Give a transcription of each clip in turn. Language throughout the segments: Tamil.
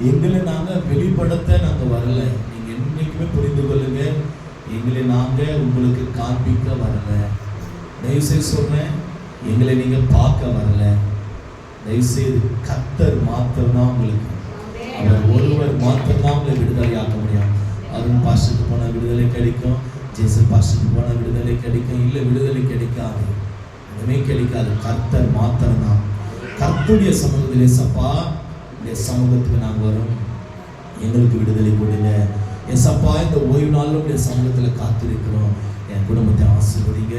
எங்களை நாங்கள் வெளிப்படுத்த நாங்கள் வரல. நீங்கள் என்னைக்குமே புரிந்து கொள்ளுங்க, எங்களை நாங்கள் உங்களுக்கு காண்பிக்க வரல. தயவுசெய்து சொல்கிறேன், எங்களை நீங்கள் பார்க்க வரல. தயவுசெய்து கர்த்தர் மாத்திரம்தான் உங்களுக்கு, அவர் ஒருவர் மாத்திரம்தான் உங்களை விடுதலையாக்க முடியும். அருண் பாஸ்டருக்கு போனால் விடுதலை கிடைக்கும், ஜேசன் பாஸ்டருக்கு போனால் விடுதலை கிடைக்கும். இல்லை, விடுதலை கிடைக்காது, எதுவுமே கிடைக்காது. கர்த்தர் மாத்திரம்தான். கர்த்தருடைய சமூகத்திலே சப்பா, இந்த சமூகத்துக்கு நாங்கள் வரோம், எங்களுக்கு விடுதலை கொடுங்க. ஏசப்பா, இந்த ஓய்வு நாளில் உடைய சமூகத்தில் காத்திருக்கிறோம், என் குடும்பத்தை ஆசீர்வதிங்க.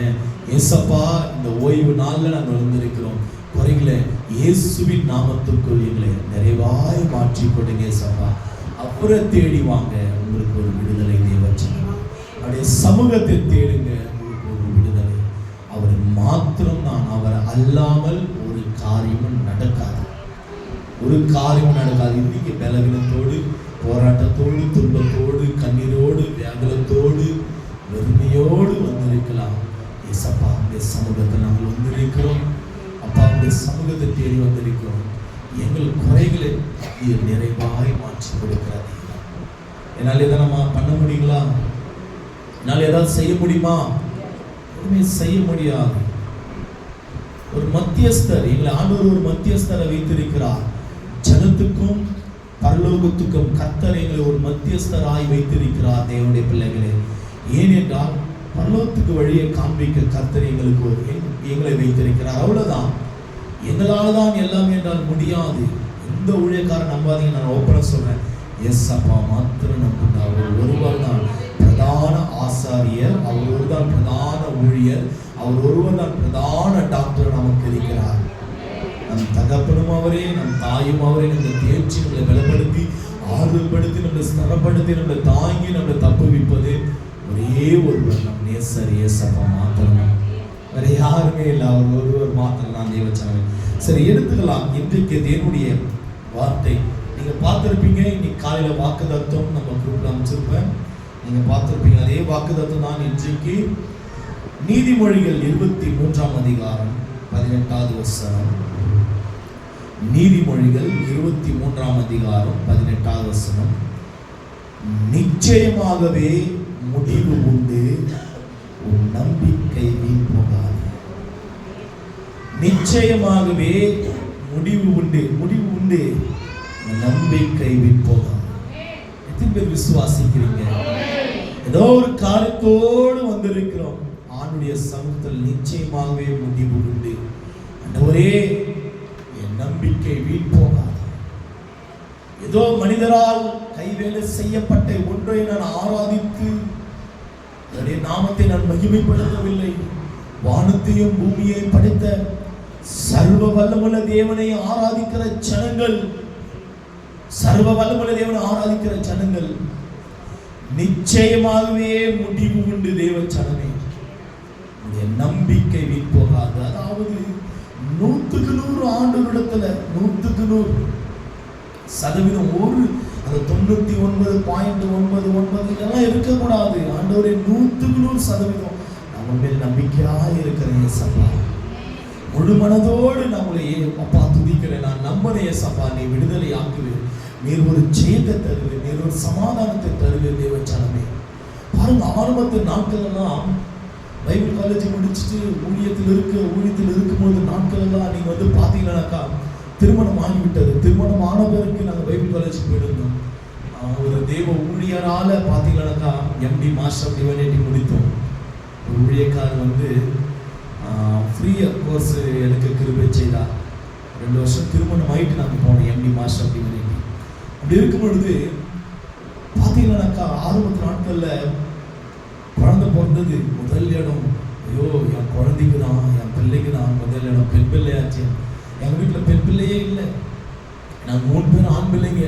ஏசப்பா, இந்த ஓய்வு நாளில் நாங்கள் வந்திருக்கிறோம், குறைகளை இயேசுவின் நாமத்துக்குள் எங்களை நிறைவாய் மாற்றி கொடுங்க. ஏசப்பா, அவரை தேடி வாங்க, உங்களுக்கு ஒரு விடுதலை தேவச்சனம். அவருடைய சமூகத்தை தேடுங்க, உங்களுக்கு ஒரு விடுதலை. அவர் மாத்திரம் தான், அவர் அல்லாமல் ஒரு காரியமும் நடக்காது, ஒரு காரியமும் நடக்காது. இன்னைக்கு பலவீனத்தோடு, போராட்டத்தோடு, துன்பத்தோடு, கண்ணீரோடு, வியாகுலத்தோடு, வெறுமையோடு வந்திருக்கலாம். ஏசப்பா, உடைய சமூகத்தில் நாங்கள் வந்திருக்கிறோம். அப்பா, உடைய சமூகத்தை தேடி வந்திருக்கிறோம். எங்கள் குறைகளை நிறைவாய் மாற்றி கொடுக்கிறார். என்னால் எதை நம்ம பண்ண முடியுங்களா? என்னால் ஏதாவது செய்ய முடியுமா? எதுவுமே செய்ய முடியாது. ஒரு மத்தியஸ்தர், எங்களை ஆண்டவர் ஒரு மத்தியஸ்தரை வைத்திருக்கிறார். ஜனத்துக்கும் பரலோகத்துக்கும் கர்த்தர் எங்களை ஒரு மத்தியஸ்தராய் வைத்திருக்கிறார். தேவனுடைய பிள்ளைகளே, ஏனென்றால் பரலோகத்துக்கு வழியை காண்பிக்க கர்த்தர் எங்களை வைத்திருக்கிறார். அவ்வளவுதான். எங்களால் தான் எல்லாமே என்றால் முடியாது. எந்த ஊழியக்காரன் நம்பாதீங்க, நான் ஓப்பனா சொல்றேன். எஸ் அப்பா மாத்திரம் நம்புங்க. அவர் ஒருவர் தான் பிரதான ஆசாரியர், அவர் ஒருவர் தான் பிரதான ஊழியர், அவர் ஒருவர் தான் பிரதான டாக்டர் நமக்கு இருக்கிறார். நம் தகப்பனும் அவரே, நம் தாயும் அவரே. நம்மளை தேர்ச்சி, நம்மளை பலப்படுத்தி, ஆறுதல்படுத்தி, நம்மளை ஸ்தரப்படுத்தி, நம்மளை தாங்கி, நம்மளை தப்புவிப்பது ஒரே ஒருவர், நம் நேசர் ஏசப்பா மாத்திரம். வேற யாருமே இல்லை, அவர் ஒருவர் மாத்திரம் தான் தேவச்சனம். சரி, எடுத்துக்கலாம். இன்றைக்கு தேவனுடைய வார்த்தை நீங்கள் பார்த்துருப்பீங்க. இன்னைக்கு காலையில் வாக்குதத்தம் நம்ம குரூப்ல அமைச்சிருப்பேன், நீங்கள் பார்த்துருப்பீங்க. அதே வாக்குதத்தம் தான் இன்றைக்கு நீதிமொழிகள் 23ஆம் அதிகாரம் 18வது வசனம். நீதிமொழிகள் 23ஆம் அதிகாரம் 18வது வசனம். நிச்சயமாகவே முடிவு உண்டு, உன் நம்பிக்கை வீண் போகாது. நிச்சயமாகவே முடிவு உண்டு, முடிவு உண்டு, நம்பிக்கை வீண் போகாது. எத்தனை பேர் விசுவாசிக்கிறீங்க? ஏதோ ஒரு காரியத்தோடு வந்திருக்கிறோம், ஆண்டுடைய சமூகத்தில் நிச்சயமாகவே முடிவு உண்டு. ஆண்டவரே, என் நம்பிக்கை வீண் போகாது. ஏதோ மனிதரால் கைவேலை செய்யப்பட்ட ஒன்றை நான் ஆராதித்து அவருடைய நாமத்தை நான் மகிமைப்படுத்தவில்லை. வானத்தையும் பூமியையும் படைத்த சர்வ வல்லமுள்ள தேவனை ஆராதிக்கிற ஜனங்கள், சர்வ வல்லமுள்ள தேவனை ஆராதிக்கிற ஜனங்கள் நிச்சயமாகவே முடிவு உண்டு. தேவ ஜனமே, நம்பிக்கை வீண் போகாது. அதாவது 100க்கு 100 ஆண்டவரிடத்துல 100க்கு 100% ஒரு அந்த 99.99 இதெல்லாம் இருக்கக்கூடாது. ஆண்டவரே, 100க்கு 100% நம்ம மேல் நம்பிக்கையாக இருக்கிறேன் ஏசப்பா. முழு மனதோடு நம்மளை அப்பா துதிக்கிறேன். நான் நம்புறேன் ஏசப்பா, நீ விடுதலை ஆக்குவேன், நீர் ஒரு ஜெயத்தை தருவேன், நீர் ஒரு சமாதானத்தை தருவேன். தேவச்சனமே, பாருங்க, ஆரம்பத்து நாட்கள் எல்லாம் பைபிள் காலேஜ் முடிச்சுட்டு ஊழியத்தில் இருக்கும்போது நாட்கள் எல்லாம் நீங்க வந்து பார்த்தீங்கன்னாக்கா திருமணம் ஆகிவிட்டது. திருமணம் ஆன பிறகு நாங்கள் பைபிள் காலேஜுக்கு போயிருந்தோம். ஒரு தேவ ஊழியரால பார்த்தீங்கன்னாக்கா MD மாஸ்டர் ஆஃப் டிவைனிட்டி முடித்தோம். ஒரு ஊழியக்காரர் வந்து ஃப்ரீ கோர்ஸ் எனக்கு கிருபை செய்தார். 2 வருஷம் திருமணம் ஆகிட்டு நாங்கள் போனோம் MD மாஸ்டர் ஆஃப் டிவைனிட்டி. அப்படி இருக்கும் பொழுது பார்த்தீங்கன்னாக்கா ஆரம்பத்து நாட்களில் குழந்தை பிறந்தது முதல் இடம். ஐயோ, என் குழந்தைக்கு தான், என் பிள்ளைக்கு தான் முதல் இடம். பெண் பிள்ளையாச்சு. எங்கள் வீட்டில் பெண் பிள்ளையே இல்லை, நாங்கள் 3 பேர் ஆண் பிள்ளைங்க.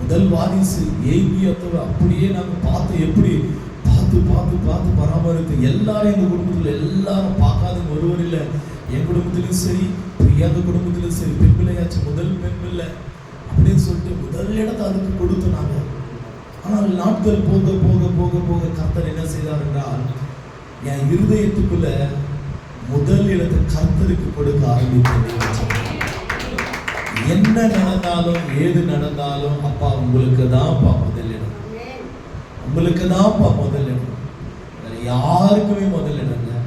முதல் வாரிசு ஏங்கியத்தோடு அப்படியே நாங்கள் பார்த்து எப்படி பார்த்து பராமரித்து எல்லாரும் எங்கள் குடும்பத்தில் எல்லாரும் பார்க்காதவங்க ஒருவர் இல்லை. என் குடும்பத்திலும் சரி, பிரியாத குடும்பத்திலும் சரி, பெண் பிள்ளையாச்சு, முதல் பெண் பிள்ளை அப்படின்னு சொல்லிட்டு முதல் இடத்தை அதுக்கு கொடுத்தோம் நாங்கள். ஆனால் நாட்கள் போக போக போக போக கர்த்தர் என்ன செய்தார் என்றால், என் இருதயத்துக்குள்ள முதல் இடத்தை கர்த்தருக்கு கொடுக்க ஆரம்பித்தேன். என்ன நடந்தாலும் ஏது நடந்தாலும் அப்பா உங்களுக்கு தான்ப்பா முதலிடம், உங்களுக்கு தான்ப்பா முதலிடம். வேற யாருக்குமே முதலிடம் இல்லை.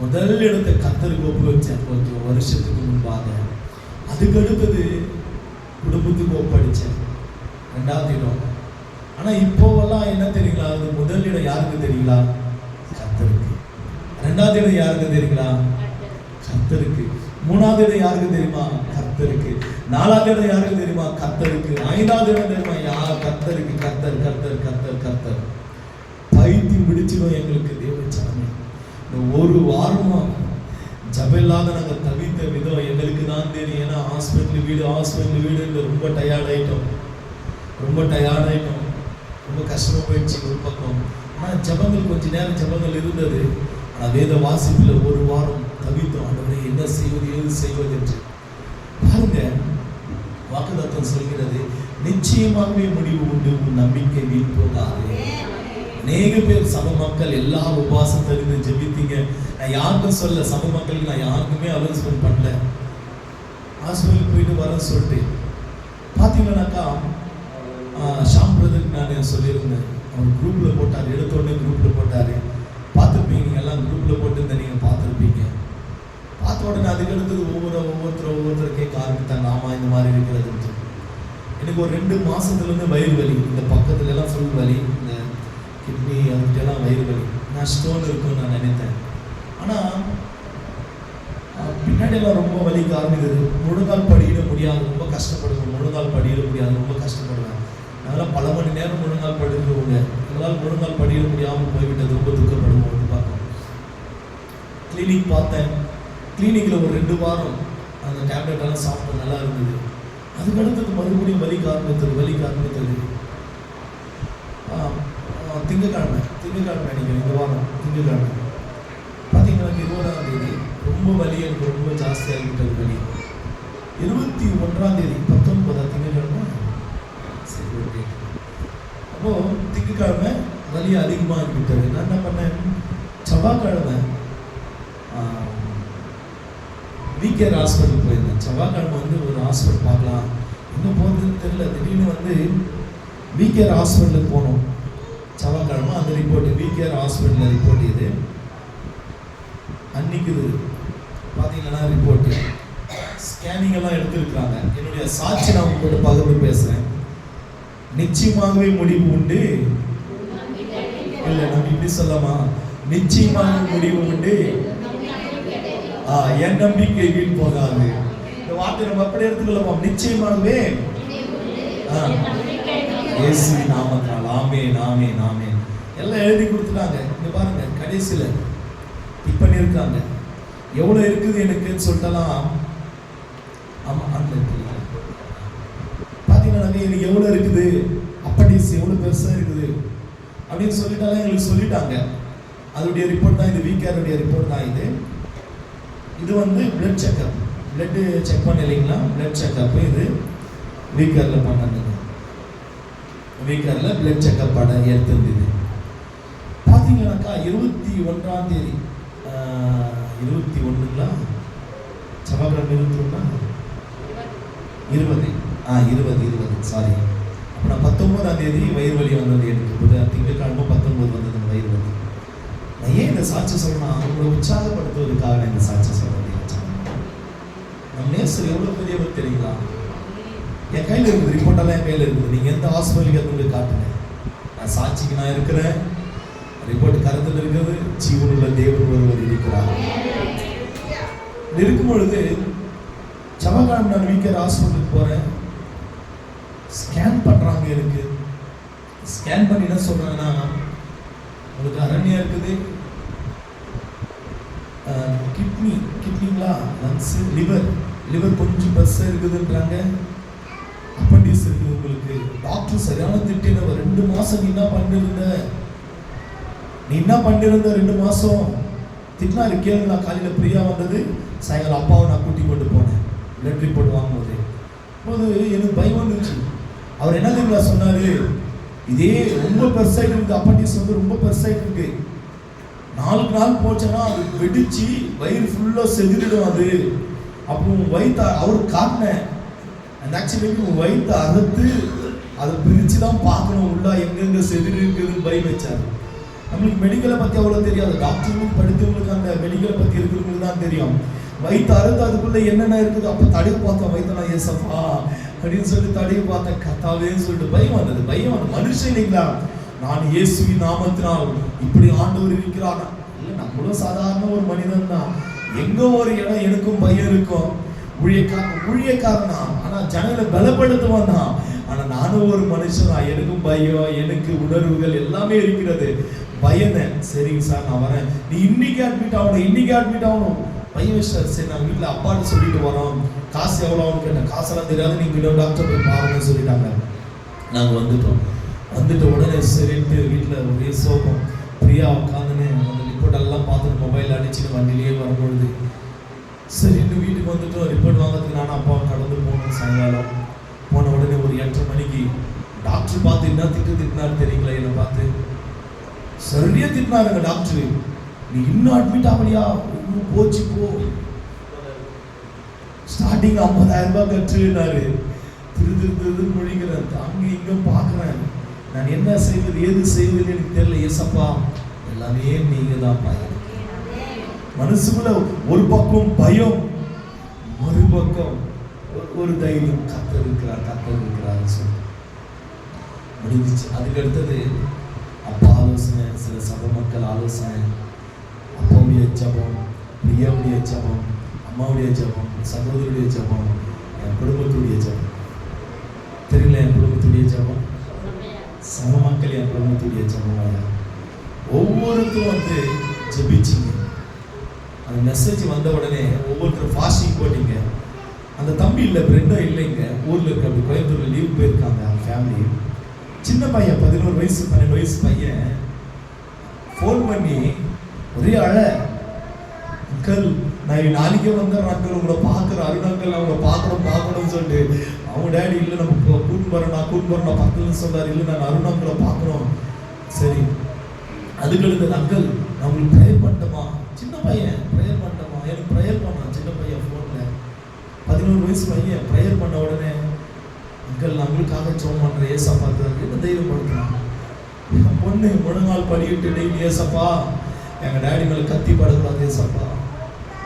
முதல் இடத்தை கர்த்தருக்கு ஒப்பு வச்சேன் கொஞ்சம் வருஷத்துக்கு முன்பாக. அதுக்கு அடுத்தது குடும்பத்துக்கு ஒப்படைச்சேன், 2வது இடம். ஆனா இப்போவெல்லாம் என்ன தெரியுங்களா, அது முதல் இடம் யாருக்கு தெரியுங்களா? கர்த்தருக்கு. 2வது இடம் யாருக்கு தெரியுங்களா? கர்த்தருக்கு. 3வது இடம் யாருக்கு தெரியுமா? கர்த்தருக்கு. 4வது இடம் யாருக்கு தெரியுமா? கர்த்தருக்கு. 5வது இடம் தெரியுமா? யார்? கர்த்தருக்கு. கர்த்தர் கர்த்தர் கர்த்தர் கர்த்தர். பைத்தியம் பிடிச்சிடும் எங்களுக்கு தேவச்சாமி. இந்த ஒரு வாரமா ஜபம் இல்லாத நாங்கள் தவித்த விதம் எங்களுக்கு தான் தெரியும். ஏன்னா ஹாஸ்பிட்டல் வீடு ரொம்ப டயர்டாயிட்டோம், ரொம்ப கஷ்டமா போயிடுச்சு ஒரு பக்கம். ஆனால் ஜபங்கள் கொஞ்ச நேரம் ஜபங்கள் இருந்தது. ஆனால் வேத வாசிப்பில் ஒரு வாரம் தவித்தோம். ஆண்டவரே என்ன செய்வது, ஏது செய்வது என்று. பாருங்க, வாக்குத்தத்தம் சொல்கிறது, நிச்சயமாகவே முடிவு உண்டு, உன் நம்பிக்கை வீண் போகாது. அநேக பேர் சபை மக்கள் எல்லா உபவாசம் தெரிந்து ஜெபித்தீங்க. நான் யாருக்கும் சொல்ல, சபை மக்களுக்கு நான் யாருக்குமே அலோன்ஸ்மெண்ட் பண்ணல. ஹாஸ்பிட்டலுக்கு போயிட்டு வரேன்னு சொல்லிட்டு பார்த்தீங்கன்னாக்கா ஷாம் பிரதருக்கு நான் சொல்லியிருந்தேன். அவர் குரூப்பில் போட்டார், எடுத்த உடனே குரூப்பில் போட்டார். பார்த்துருப்பீங்க, நீங்கள் எல்லாம் குரூப்பில் போட்டு நீங்கள் பார்த்துருப்பீங்க. பார்த்த உடனே அதுக்கு அடுத்தது ஒவ்வொருத்தர் கேட்க ஆரம்பித்தாங்க, ஆமாம் இந்த மாதிரி இருக்கிறது. எனக்கு ஒரு 2 மாதத்துலேருந்து வயிறு வலி, இந்த பக்கத்துல எல்லாம் ஃபுல் வலி, இந்த கிட்னி அதுக்கெல்லாம் வயிறு வலி. நான் ஸ்டோன் இருக்குன்னு நான் நினைத்தேன். ஆனால் பின்னாடியெல்லாம் ரொம்ப வலிக்க ஆரம்பிக்குது. முழுங்கால் படியிட முடியாது, ரொம்ப கஷ்டப்படுவேன். முழுங்கால் படியிட முடியாது, ரொம்ப கஷ்டப்படுவேன். அதெல்லாம் பல மணி நேரம் முழுங்கால் படுக்கிறவங்க, எங்களால் முழுங்கால் படியிட முடியாமல் போய்விட்டது, ரொம்ப துக்கப்படுவோம். பார்ப்போம். கிளினிக் பார்த்தேன். கிளினிக்கில் ஒரு 2 வாரம் அந்த டேப்லெட் எல்லாம் சாப்பிட்டு நல்லா இருந்தது. அதுக்கு அடுத்தது மறுபடியும் வலிக்க ஆரம்பித்தது. திங்கக்கிழமை நீங்கள் இந்த வாரம் திங்கக்கிழமை பார்த்தீங்கன்னா 20ஆம் தேதி ரொம்ப வலி, எனக்கு ரொம்ப ஜாஸ்தியாகிவிட்டது வலி. 21ஆம் தேதி 19 திங்கக்கிழமை சரி ஓகே. அப்போது திங்கக்கிழமை வலி அதிகமாக இருக்கிட்டது. நான் என்ன பண்ணேன், செவ்வாய்க்கிழமை விகேஆர் ஹாஸ்பிட்டல் போயிருந்தேன். செவ்வாய்க்கிழமை ஒரு ஹாஸ்பிட்டல் பார்க்கலாம், எங்கே போகிறதுன்னு தெரியல. திடீர்னு விகேஆர் ஹாஸ்பிட்டலுக்கு போனோம். செவ்வாய்க்கிழமை அந்த ரிப்போர்ட், விகேஆர் ஹாஸ்பிட்டலில் ரிப்போர்ட். இது அன்னைக்கு பார்த்தீங்கன்னா ரிப்போர்ட்டு ஸ்கேனிங் எல்லாம் எடுத்துருக்குறாங்க. என்னுடைய சாட்சி நான் உங்களோட பகிர்ந்து பேசுகிறேன். நிச்சயமாகவே முடிவு உண்டு. இல்லை, நம்ம இப்படி சொல்லலாமா? நிச்சயமாக முடிவு உண்டு, என் நம்பிக்கை வீண் போகாது. இந்த வார்த்தை நம்ம அப்படி எடுத்துக்கொள்ளமா? நிச்சயமாகவே இயேசு நாமத்தால் ஆமென் ஆமென் ஆமென். எல்லாம் எழுதி கொடுத்துட்டாங்க. இங்க பாருங்க, கடைசியில் டிக் பண்ணியிருக்காங்க. எவ்வளோ இருக்குது எனக்குன்னு சொல்லிட்டலாம். ஆமாம், பார்த்தீங்கன்னா எனக்கு எவ்வளோ இருக்குது, அப்படிஸ் எவ்வளோ பெருசாக இருக்குது அப்படின்னு சொல்லிட்டாலும் எங்களுக்கு சொல்லிட்டாங்க. அதோடைய ரிப்போர்ட் தான் இது, விகேஆருடைய ரிப்போர்ட் தான் இது. இது பிளட் செக்அப், பிளட்டு செக் பண்ண இல்லைங்களா, பிளட் செக்அப். இது விகேஆரில் பண்ணாங்க. விகேஆரில் பிளட் செக்அப் பண்ண எடுத்திருந்தது. பார்த்தீங்கன்னாக்கா 21ஆம் தேதி 21ங்களா, செவ்வாய்க்கிழமை 20 சாரி. அப்போ நான் 19ஆம் தேதி வயிறு வலி வந்தது எனக்கு. திங்கட்கிழமை 19 வந்தது வயிறு வலி. நான் ஏன் இந்த சாட்சி சொல்லணும்னா, அவங்களை உற்சாகப்படுத்துவதற்காக நான் இந்த சாட்சி சொல்றேன். நம்ம நேசர் எவ்வளோ பெரியவர் தெரியுங்களா? என் கையில் இருக்குது, ரிப்போர்ட்டெல்லாம் என் கையில் இருக்குது. நீங்கள் எந்த ஹாஸ்பிட்டலுக்கு எடுத்து காட்டுங்க, நான் சாட்சிக்கு நான் இருக்கிறேன். ரிப்போர்ட் கருத்தில் இருக்கிறது, ஜீவனுள்ள தேவன் ஒருவர் இருக்கிறார். இருக்கும் பொழுது செவ்வாய்க்கிழமை நான் விகேஆர் ஹாஸ்பிட்டலுக்கு போகிறேன். ஸ்கேன் பண்ணுறாங்க. எனக்கு ஸ்கேன் பண்ணி என்ன சொல்கிறாங்கன்னா, உங்களுக்கு அரண்யா இருக்குது, கிட்னிங்களா, லங்ஸ், லிவர் கொஞ்சம் பெருசாக இருக்குதுன்றாங்க, அப்பண்டிஸ் இருக்குது உங்களுக்கு. டாக்டர் சரியான திட்டினவ. 2 மாதம் நீ என்ன பண்ணிருந்த 2 மாதம் திட்டினாரு. கேளுங்க, காலையில் பிரியா வந்தது, சாயங்காலம் அப்பாவை நான் கூட்டி கொண்டு போனேன் பிளட் ரிப்போர்ட் வாங்கும்போது. எனக்கு பயம் வந்துச்சு. அவர் என்ன தெரியுங்களா சொன்னார், இதே ரொம்ப பெருசாகிட்டு இருக்குது, அப்பண்டிஸ் ரொம்ப பெருசாகிட்டு இருக்கு, 4 நாள் போச்சுன்னா அது வெடிச்சு வயிறு ஃபுல்லாக செதுறிடும். அது அப்போ வயிற்று அவருக்கு காட்டினேன். அந்த ஆக்சுவலி வயிற்று அறுத்து அதை பிரித்து தான் பார்க்கணும் உள்ள எங்கெங்க செதில் இருக்குதுன்னு பயம் வச்சாரு. நம்மளுக்கு மெடிக்கலை பற்றி அவ்வளோ தெரியாது, டாக்டர்களுக்கு படித்தவங்களுக்கு அந்த மெடிக்கலை பற்றி இருக்கிறவங்களுக்கு தான் தெரியும். வயிற்று அறுத்து அதுக்குள்ளே என்னென்ன இருக்குது. அப்போ தடவை பார்த்தோம், வயிற்றுனா ஏசப்பா அப்படின்னு சொல்லி தடவை பார்த்தேன். கத்தாவேன்னு சொல்லிட்டு பயம் வந்தது. பயம் வந்து மனுஷன் இல்லைங்களா, நான் இயேசுவின் நாமத்தினால் இப்படி ஆண்டவர் இருக்கிறார். இல்லை, நம்மளும் சாதாரண ஒரு மனிதன் தான். எங்க ஒரு இடம் எனக்கும் பயம் இருக்கும். ஊழியக்காரனா, ஆனா ஜனங்களை பலப்படுத்துவான் தான். ஆனா நானும் ஒரு மனுஷன் தான், எனக்கும் பயம், எனக்கு உணர்வுகள் எல்லாமே இருக்கிறது. பயந்தேன். சரிங்க சார் நான் வரேன், நீ இன்னைக்கு அட்மிட் ஆகணும். பையன் சார், சரி நான் வீட்டில் அப்பான்னு சொல்லிட்டு வரோம், காசு எவ்வளோன்னு கேட்டேன். காசெல்லாம் தெரியாது, நீங்கள் டாக்டர் போய் பாருங்கன்னு சொல்லிட்டாங்க. நாங்கள் வந்துட்ட உடனே சரின்ட்டு வீட்டில் ஒரே சோகம். ஃப்ரீயா உட்காந்துன்னு அந்த ரிப்போர்ட் எல்லாம் பார்த்துட்டு மொபைல் அடிச்சுட்டு வண்டிலேயே வரும்பொழுது சரின்ட்டு வீட்டுக்கு வந்துட்டோம். ரிப்போர்ட் வாங்கிறதுக்கு நானும் அப்பாவை கடந்து போகணும். சாயங்காலம் போன உடனே ஒரு 8:30 மணிக்கு டாக்டர் பார்த்து என்ன திட்டினாரு தெரியுங்களா? என்னை பார்த்து சரியா திட்டினாருங்க டாக்டர். நீ இன்னும் அட்மிட் ஆகலையா? இன்னும் போச்சு போ. ஸ்டார்டிங் 50,000 ரூபாய் கட்டுனாரு. திரு மொழிகிறேன், அங்க இங்க பார்க்குறேன். நான் என்ன செய்வது ஏது செய்வதுன்னு எனக்கு தெரியல. ஏசப்பா எல்லாமே நீங்க தான் பயம். மனசுக்குள்ள ஒரு பக்கம் பயம், மறுபக்கம் ஒரு தைரியம். கர்த்தர் இருக்கிறார் சொல்லி முடிஞ்சிச்சு. அதுக்கு அடுத்தது அப்பா ஆலோசனை, சில சபை மக்கள் ஆலோசனை, அப்பாவுடைய ஜபம், பிரியாவுடைய ஜபம், அம்மாவுடைய ஜபம், சகோதரியுடைய ஜபம், என் குடும்பத்துடைய ஜபம். தெரியல, என் குடும்பத்துடைய ஜபம், சபை மக்கள் என் குடும்பத்துடைய ஜபம். ஒவ்வொருத்தரும் வந்து ஜபிச்சிங்க. அந்த மெசேஜ் வந்த உடனே ஒவ்வொருத்தரும் ஃபாஸ்டிங் போட்டீங்க. அந்த தம்பி இல்லை, பிரெண்டோ இல்லைங்க, ஊரில் இருக்க, அப்படி கோயம்புத்தூர்ல லீவ் போயிருக்காங்க அவங்க ஃபேமிலி. சின்ன பையன், 11 வயசு 12 வயசு பையன் ஃபோன் பண்ணி ஒரே அங்கிள் நான் நாளைக்கே வந்தேன் அங்கிள், உங்களை பார்க்குறேன் அருணாங்கல், அவங்கள பார்க்கணும்னு சொல்லிட்டு அவங்க டேடி இல்லை நம்ம கூட்டு போகிறேன் நான் பக்கத்துலன்னு சொல்கிறார். இல்லை நான் அருணாங்களை பார்க்கணும். சரி, அதுக்கு அடுத்தது அங்கிள் நான் உங்களுக்கு ப்ரேயர் பண்ணட்டுமா? சின்ன பையன் ப்ரேயர் பண்ணட்டுமா? எனக்கு ப்ரேயர் பண்ணான் சின்ன பையன் ஃபோனில். 11 வயசு பையன் ப்ரேயர் பண்ண உடனே அங்கிள் நான் உங்களுக்காக ஜெபம் பண்ணுறேன், ஏசப்பா என்ன தைரியப்படுத்துறான். பொண்ணு முழங்கால் படிக்கிட்டு டெய்லி ஏசப்பா எங்கள் டேடி மேலே கத்தி படக்கூடாது ஏசப்பா.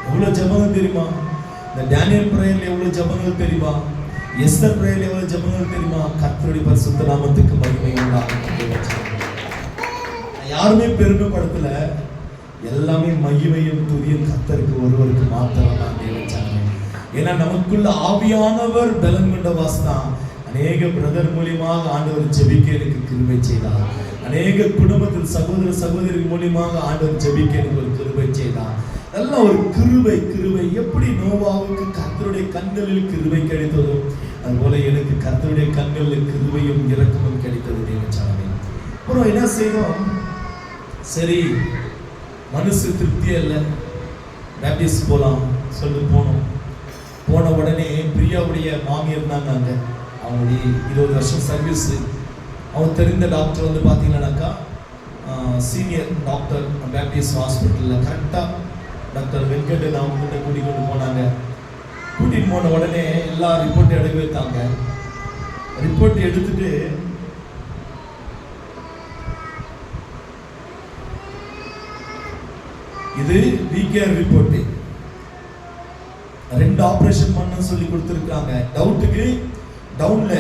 எவ்வளோ ஜபங்கள் தெரியுமா? இந்த டேனியல் ப்ரேயரில் எவ்வளோ ஜபங்கள் தெரியுமா? எஸ்தர் ப்ரேயரில் எவ்வளோ ஜபங்கள் தெரியுமா? கர்த்தருடைய பரிசுத்த நாமத்துக்கு மகிமை உண்டாகும். யாருமே பெருமைப்படுத்தல, எல்லாமே மகிமையும் துதியும் கர்த்தருக்கு ஒருவருக்கு மாத்திரம் தான் தேவச்சாங்க. ஏன்னா நமக்குள்ள ஆவியானவர் பலன் கொண்ட வாசனா. அநேக பிரதர் மூலியமாக ஆண்டவர் ஜெபிக்க எனக்கு கிருபை செய்தார். அநேக குடும்பத்தில் சகோதர சகோதரி மூலியமாக ஆண்டவர் ஜெபிக்க எனக்கு ஒரு கிருபை செய்தார். நல்ல ஒரு கிருபை. எப்படி நோவாவுக்கு கர்த்தருடைய கண்களில் கிருபை கிடைத்ததோ அதுபோல எனக்கு கர்த்தருடைய கண்களில் கிருபையும் இரக்கமும் கிடைத்தது தேவச்சானமே. அப்புறம் என்ன செய்தோம்? சரி, மனசு திருப்தியே இல்லை, பேப்டிஸ்ட் போகலாம் சொல்லிட்டு போன உடனே பிரியாவுடைய மாமி இருந்தாங்க அங்கே. அவங்களுடைய 20 வருஷம் சர்வீஸு. அவங்க தெரிந்த டாக்டர் வந்து பார்த்தீங்கன்னாக்கா சீனியர் டாக்டர் பேப்டிஸ்ட் ஹாஸ்பிட்டலில். கரெக்டாக டாக்டர் வெங்கட் அவங்ககிட்ட கூட்டிகிட்டு போனாங்க. கூட்டிகிட்டு போன உடனே எல்லா ரிப்போர்ட்டும் எடுக்க வைத்தாங்க. ரிப்போர்ட் எடுத்துட்டு இது வீகேஆர் ரிப்போர்ட், 2 ஆபரேஷன் பண்ண சொல்லி கொடுத்துருக்காங்க. டவுட்டுக்கு டவுன்ல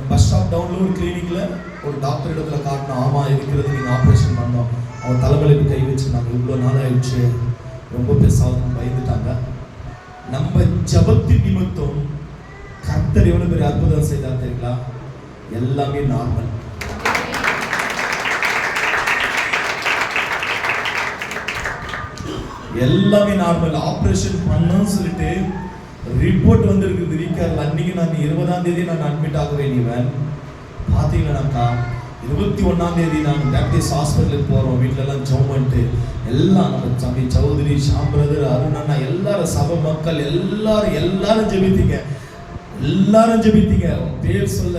பஸ் ஸ்டாப் டவுன்ல ஒரு கிளினிக்ல ஒரு டாக்டர் இடத்துல காட்டணும். ஆமா இருக்கிறது, நீங்க ஆபரேஷன் பண்ணோம். அவன் தலைமையில கை வச்சிருந்தாங்க. இவ்வளவு நாள் ஆயிடுச்சு, ரொம்ப பெருசாக பயந்துட்டாங்க. நம்ம ஜபத்தின் நிமித்தம் கர்த்தர் எவ்வளவு பெரிய அற்புதம் செய்தார் தெரியுங்களா? எல்லாமே நார்மல். எல்லாமே நார்மல். ஆபரேஷன் பண்ணணும்னு சொல்லிட்டு ரிப்போர்ட் வந்திருக்குது வீக்கார்ல. அன்னைக்கு நான் 20ஆம் தேதி நான் அட்மிட் ஆக வேண்டியவன். பார்த்தீங்கன்னாக்கா 21ஆம் தேதி நான் பேப்டிஸ்ட் ஹாஸ்பிட்டலுக்கு போகிறோம். வீட்டிலலாம் ஜெபம் பண்ணிட்டு எல்லாம் நம்ம தம்பி சௌதரி, ஷாம் பிரதர், அருணண்ணா, எல்லாரும் சபை மக்கள் எல்லாரும் ஜெபித்தீங்க. பேர் சொல்ல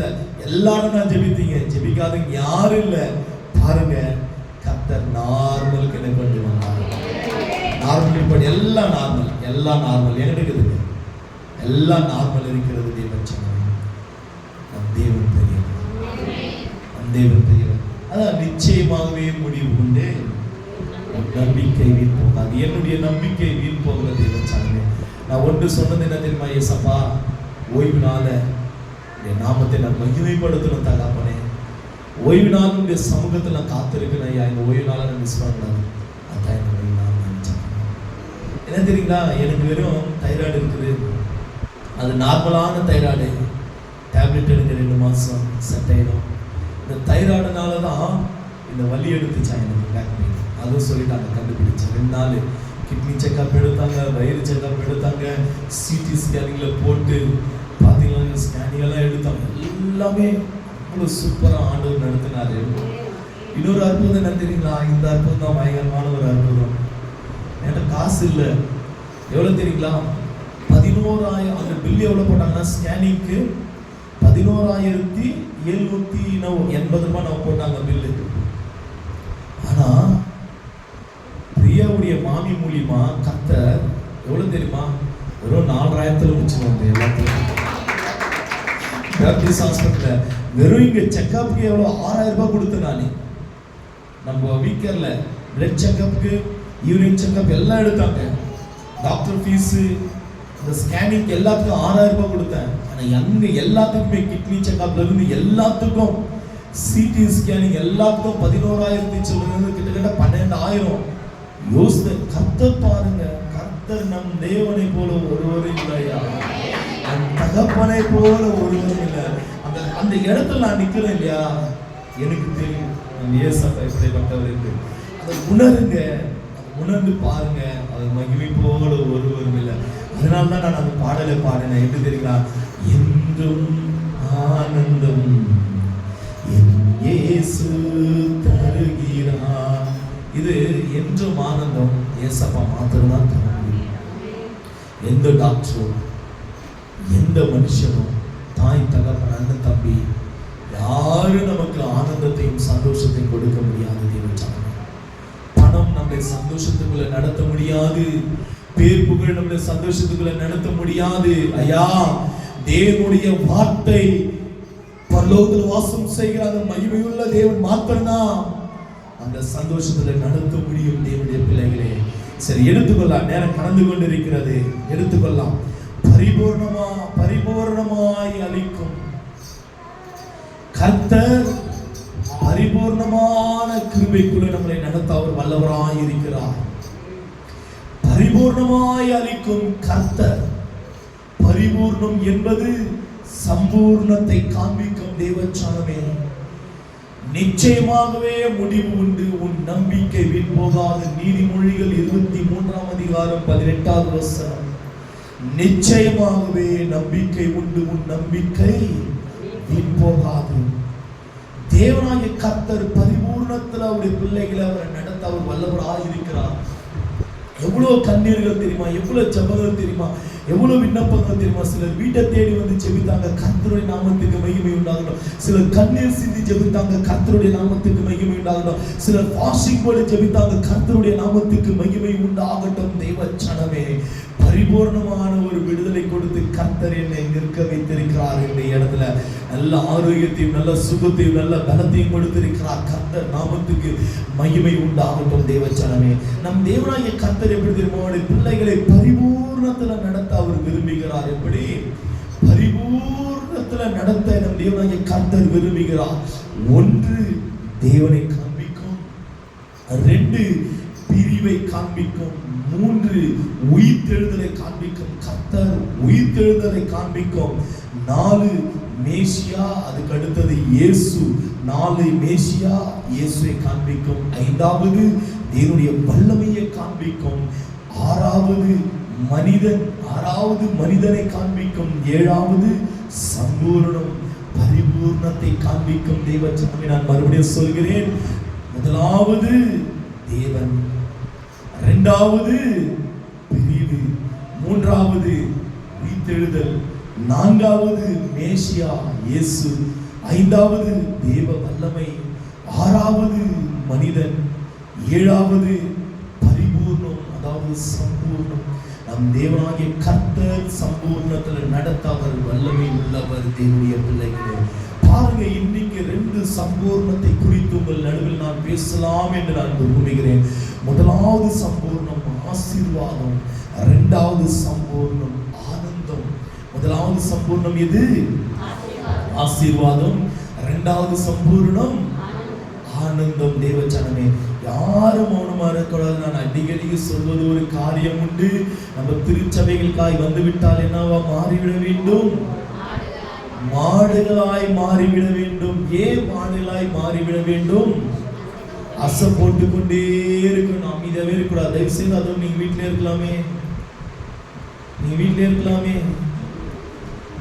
எல்லாரும் தான் ஜெபித்தீங்க. ஜெபிக்காதவங்க யாரும் இல்லை. பாருங்க, கர்த்தர் நார்மலுக்கு என்ன கொண்டு வந்தாங்க. நார்மல் ரிப்போர்ட் எல்லாம் நார்மல். எனக்கு இருக்குதுங்க, எல்லாம் நார்மல் இருக்கிறது தேவச்சனம். தேவன் பெரியவர். அதான் நிச்சயமாகவே முடிவு உண்டு, நம்பிக்கை வீண் போகாது. என்னுடைய நம்பிக்கை வீண் போகிற தேவன் சாமி. நான் ஒன்று சொன்னது என்ன தெரியுமா? ஏசப்பா, ஓய்வு நாள என் நாமத்தை நான் மகிமைப்படுத்தணும் தகப்பனே. ஓய்வு நாள் உடைய சமூகத்தில் நான் காத்திருக்கேன் ஐயா. இந்த ஓய்வு நாளை நான் மிஸ் பண்ணக்கூடாது. அதான் என்னுடைய நாள் நினைச்சேன். என்ன தெரியுங்களா, எனக்கு வெறும் தைராய்டு இருக்குது. அது நார்மலான தைராய்டு. டேப்லெட் எடுக்க 2 மாதம் செட் ஆகிடும். இந்த தைராய்டுனால தான் இந்த வலி எடுத்துச்சா எனக்கு, பேக் பெயின். அதுவும் சொல்லிட்டாங்க, கண்டுபிடிச்சேன். 2 நாள் கிட்னி செக்அப் எடுத்தாங்க, வயிறு செக்அப் எடுத்தாங்க, சிடி ஸ்கேனிங்கில் போட்டு பார்த்தீங்கன்னா ஸ்கேனிங் எல்லாம் எடுத்தாங்க. எல்லாமே அவ்வளோ சூப்பராக ஆண்டவர் நடத்தினாரு. இன்னொரு அற்புதம் என்ன தெரியுங்களா? இந்த அற்புதம் தான் பயங்கரமான ஒரு அற்புதம். என்கிட்ட காசு இல்லை. எவ்வளோ தெரியுங்களா? 11,000. அந்த பில் எவ்வளோ போட்டாங்கன்னா ஸ்கேனிங்க்கு 11,780 ரூபாய் நம்ம போட்டாங்க பில்லு. ஆனால் பிரியாவுடைய மாமி மூலியமா கர்த்தர் எவ்வளோ தெரியுமா? வெறும் 4,000 முடிச்சுருவாங்க எல்லாத்தையும். பேப்டிஸ்ட் ஹாஸ்பிட்டலில் வெறும் இங்கே செக்கப்புக்கு எவ்வளோ 6,000 ரூபாய் கொடுத்தேன் நான். நம்ம வீக்கரில் பிளட் செக்கப்புக்கு, யூரின் செக்கப் எல்லாம் எடுத்தாங்க. டாக்டர் ஃபீஸு, இந்த ஸ்கேனிங் எல்லாத்துக்கும் 6,000 ரூபாய் கொடுத்தேன். ஆனால் அங்கே எல்லாத்துக்குமே கிட்னி செக்கப்ல இருந்து எல்லாத்துக்கும், சிடி ஸ்கேனிங் எல்லாத்துக்கும் 11,000 சொல்றது கிட்டத்தட்ட 12,000. யோசித்த கர்த்தர் பாருங்க. கர்த்தர் நம் தேவனை போல ஒருவரும் இல்லையா, நம் தகப்பனை போல ஒருவரும் இல்லை. அந்த இடத்துல நான் நிக்கிறேன் இல்லையா, எனக்கு தெரியும் ஏசப்பா எப்படிப்பட்டவர் இருக்கு. அதை உணருங்க, உணர்ந்து பாருங்க. அது மகிமை போல ஒருவரும் இல்லை. அதனால தான் நான் அந்த பாடலை பாடினேன். எப்படி தெரியுங்களா? என்றும் ஆனந்தம் என் இயேசு தருகிறார். இது என்றும் ஆனந்தம் ஏசப்பா மாத்திரம்தான் தர முடியும். எந்த டாக்டரும், எந்த மனுஷனும், தாய் தகப்பன், அண்ணன் தம்பி, யாரும் நமக்கு ஆனந்தத்தையும் சந்தோஷத்தையும் கொடுக்க முடியாது. தேவச்சாமி, பணம் நம்மளை சந்தோஷத்துக்குள்ள நடத்த முடியாது. பேர் புகழ் நம்மளை சந்தோஷத்துக்குள்ள நடத்த முடியாது. ஐயா, தேவனுடைய வார்த்தை பரலோகத்தில் வாசம் செய்கிற அந்த மகிமையுள்ள தேவன் மாத்திரம்தான் அந்த சந்தோஷத்துல நடத்த முடியும். தேவனுடைய பிள்ளைகளே, சரி எடுத்துக்கொள்ளலாம். நேரம் கடந்து கொண்டு இருக்கிறது, எடுத்துக்கொள்ளலாம். பரிபூர்ணமாய் அளிக்கும் கர்த்தர் பரிபூர்ணமான கிருபைக்குள்ள நம்மளை நடத்த அவர் வல்லவராய் இருக்கிறார். பரிபூர்ணமாய் அளிக்கும் கர்த்தர். பரிபூர்ணம் என்பது சம்பூர்ணத்தை காண்பிக்கும். தேவச்சானமே, நிச்சயமாகவே முடிவு உண்டு, உன் நம்பிக்கை வீண் போகாது. நீதிமொழிகள் 23ஆம் அதிகாரம் 18வது வசனம். நிச்சயமாகவே நம்பிக்கை உண்டு, உன் நம்பிக்கை வீண் போகாது. தேவனாகிய கர்த்தர் பரிபூர்ணத்தில் அவருடைய பிள்ளைகளை அவரை நடத்த அவர் வல்லவராய் இருக்கிறார். எவ்வளவு கண்ணீர்கள் தெரியுமா, எவ்வளவு ஜெபங்கள் தெரியுமா, எவ்வளவு விண்ணப்பங்கள் தெரியுமா. சிலர் வீட்டை தேடி வந்து ஜெபித்தாங்க, கர்த்தருடைய நாமத்துக்கு மகிமை உண்டாகட்டும். சிலர் கண்ணீர் சிந்தி ஜெபித்தாங்க, கர்த்தருடைய நாமத்துக்கு மகிமை உண்டாகட்டும். சிலர் ஃபாஸ்டிங் போல ஜெபித்தாங்க, கர்த்தருடைய நாமத்துக்கு மகிமை உண்டாகட்டும். தேவச்சனமே, பரிபூர்ணமான ஒரு விடுதலை கொடுத்து கர்த்தர் என்னை நிற்க வைத்திருக்கிறார். இந்த இடத்துல நல்ல ஆரோக்கியத்தையும், நல்ல சுகத்தையும், நல்ல பலத்தையும் கொடுத்திருக்கிறார். கர்த்தர் நாமத்துக்கு மகிமை உண்டாகட்டும். தேவச்சனமே, நம் தேவனாகிய கர்த்தர் எப்படி தெரியுமா, பிள்ளைகளை பரிபூர்ணத்துல நடத்த அவர் விரும்புகிறார். எப்படி பரிபூர்ணத்துல நடத்த நம் தேவனாகிய கர்த்தர் விரும்புகிறார். 1, தேவனை காண்பிக்கும். 2, பிரிவை காண்பிக்கும். 3, உயிர்த்தெழுதலை காண்பிக்கும். கர்த்தர் உயிர்த்தெழுதலை காண்பிக்கும். 4, மேசியா, அதுக்கு அடுத்தது இயேசு. 4, மேசியா இயேசுவை காண்பிக்கும். 5வது தேவனுடைய வல்லமையை காண்பிக்கும். 6வது மனிதனை காண்பிக்கும். 7வது சம்பூர்ணம், பரிபூர்ணத்தை காண்பிக்கும். தேவச்சனமே, நான் மறுபடியும் சொல்கிறேன். 1வது தேவன், 2வது பிரிவு, 3வது உயிர்த்தெழுதல், 4வது மேசியா இயேசு, 5வது தேவ வல்லமை, 6வது மனிதன், 7வது பரிபூர்ணம், அதாவது சம்பூர்ணம். நம் தேவனாகிய கர்த்தர் சம்பூர்ணத்தில் நடத்த அவர் வல்லமை உள்ளவர். தேவனுடைய பிள்ளைகளே, பாருங்க, இன்னைக்கு 2 சம்பூர்ணத்தை குறித்து உங்கள் நடுவில் நான் பேசலாம் என்று நான் விரும்புகிறேன். முதலாவது சம்பூர்ணம் ஆசீர்வாதம், இரண்டாவது சம்பூர்ணம் ஆனந்தம். முதலாவது சம்பூர்ணம் எது? ஆசீர்வாதம். இரண்டாவது சம்பூர்ணம் ஆனந்தம். தேவச்சனமே, யாரும் மௌனமா இருக்கக்கூடாது. நான் அடிக்கடி சொல்வது ஒரு காரியம் உண்டு. நம்ம திருச்சபைகளுக்காய் வந்துவிட்டால் என்னவா மாறிவிட வேண்டும்? மாடுகளாய் மாறிவிட வேண்டும். ஏன் மாடுகளாய் மாறிவிட வேண்டும்? அசை போட்டுக்கொண்டே இருக்கணும், அமைதியாவே இருக்கக்கூடாது. தயவு செய்து அதுவும் நீங்க வீட்டிலே இருக்கலாமே, நீங்க வீட்டிலே இருக்கலாமே.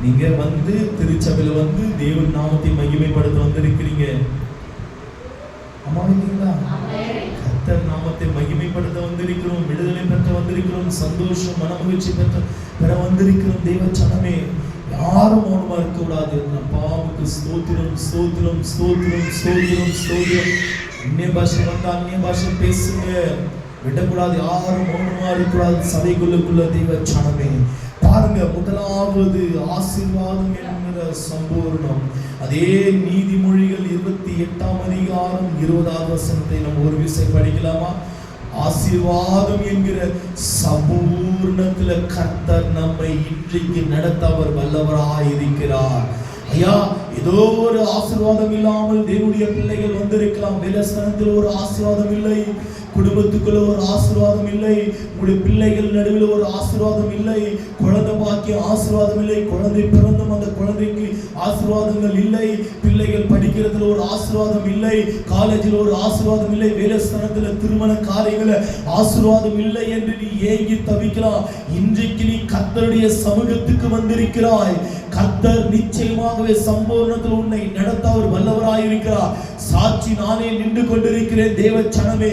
நீங்க வந்து திருச்சபையில வந்து தேவன் நாமத்தை மகிமைப்படுத்த வந்திருக்கிறீங்க. கர்த்தர் நாமத்தை மகிமைப்படுத்த வந்திருக்கிறோம், விடுதலை பெற்ற வந்திருக்கிறோம், சந்தோஷம் மனமகிழ்ச்சி பெற வந்திருக்கிறோம். தேவச்சனமே, யாரும் மௌனமா இருக்க கூடாது. அப்பாவுக்கு ஸ்தோத்திரம் ஸ்தோத்திரம் ஸ்தோத்திரம் ஸ்தோத்திரம் ஸ்தோத்திரம். அந்நிய பாஷை வந்தா அந்நிய பாஷை பேசுங்க, விடக்கூடாது. யாரும் மௌனமா இருக்கக்கூடாது சபைக்குள்ளுக்குள்ள. தேவச்சனமே பாருங்க, முதலாவது ஆசீர்வாதம் என்கிற சம்பூர்ணம். அதே நீதிமொழிகள் 28ஆம் அதிகாரம் 20வது வசனத்தை நம்ம ஒரு விஷயம் படிக்கலாமா? ஆசீர்வாதம் என்கிற சம்பூர்ணத்துல கர்த்தர் நம்மை இன்றைக்கு நடத்த அவர் வல்லவராய் இருக்கிறார். ஐயா, ஏதோ ஒரு ஆசீர்வாதம் இல்லாமல் தேவனுடைய பிள்ளைகள் வந்திருக்கலாம். வேலைஸ்தலத்தில் ஒரு ஆசீர்வாதம் இல்லை, குடும்பத்துக்குள்ள ஒரு ஆசீர்வாதம் இல்லை, உங்களுடைய பிள்ளைகள் நடுவில் ஒரு ஆசீர்வாதம் இல்லை, குழந்தை பாக்கிய ஆசீர்வாதம் இல்லை, குழந்தை பிறந்தும் அந்த குழந்தைக்கு ஆசீர்வாதங்கள் இல்லை, பிள்ளைகள் படிக்கிறதுல ஒரு ஆசீர்வாதம் இல்லை, காலேஜில் ஒரு ஆசீர்வாதம் இல்லை, வேலைஸ்தலத்தில் திருமண காரியங்கள ஆசீர்வாதம் இல்லை என்று நீ ஏங்கி தவிக்கலாம். இன்றைக்கு நீ கர்த்தருடைய சமூகத்துக்கு வந்திருக்கிறாய். கர்த்தர் நிச்சயமாகவே சம்பூர்ணத்தில் உன்னை நடத்த அவர் வல்லவராயிருக்கிறார். சாட்சி நானே நின்று கொண்டிருக்கிறேன். தேவச்சனமே,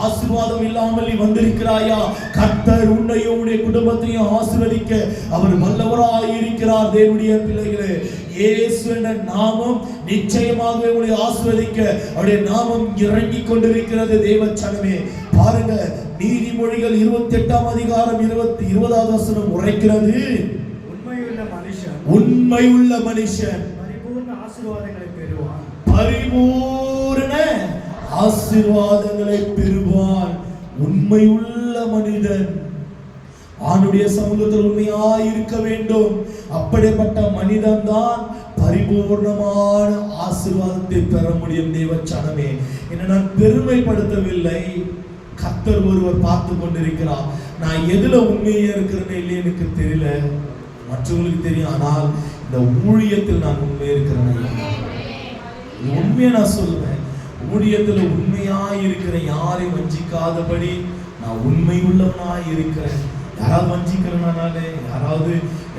ஆசீர்வாதம் இல்லாமல் நீ வந்திருக்கிறாயா? கர்த்தர் உன்னையும் உன்னுடைய குடும்பத்தையும் ஆசீர்வதிக்க அவர் வல்லவராயிருக்கிறார். தேவனுடைய பிள்ளைகளே, இயேசு என்ற நாமம் நிச்சயமாகவே உங்களை ஆசீர்வதிக்க அவருடைய நாமம் இறங்கி கொண்டிருக்கிறது. தேவச்சனமே பாருங்க, நீதிமொழிகள் 28ஆம் அதிகாரம் 20வது வசனம் உரைக்கிறது, உண்மையுள்ள மனுஷன் பரிபூர்ண ஆசீர்வாதங்களை பெறுவான். பரிபூர்ண ஆசீர்வாதங்களை பெறுவான். உண்மையுள்ள மனிதன் ஆண்டுடைய சமூகத்தில் உண்மையாய் இருக்க வேண்டும். அப்படிப்பட்ட மனிதன் தான் பரிபூர்ணமான ஆசீர்வாதத்தை பெற முடியும். தேவச்சனமே, என்ன நான் பெருமைப்படுத்தவில்லை. கர்த்தர் ஒருவர் பார்த்து கொண்டிருக்கிறார். நான் எதுல உண்மையா இருக்கிறேன்னு இல்லையே எனக்கு தெரியல, மற்றவங்களுக்கு தெரியும். ஆனால் இந்த ஊழியத்தில் நான் உண்மையா இருக்கிறேன். உண்மையா நான் சொல்லுவேன், ஊழியத்தில் உண்மையாய் இருக்கிறேன். யாரையும் வஞ்சிக்காதபடி நான் உண்மை உள்ளவனாய் இருக்கிறேன். யாராவது வஞ்சிக்கிறேனாலே, யாராவது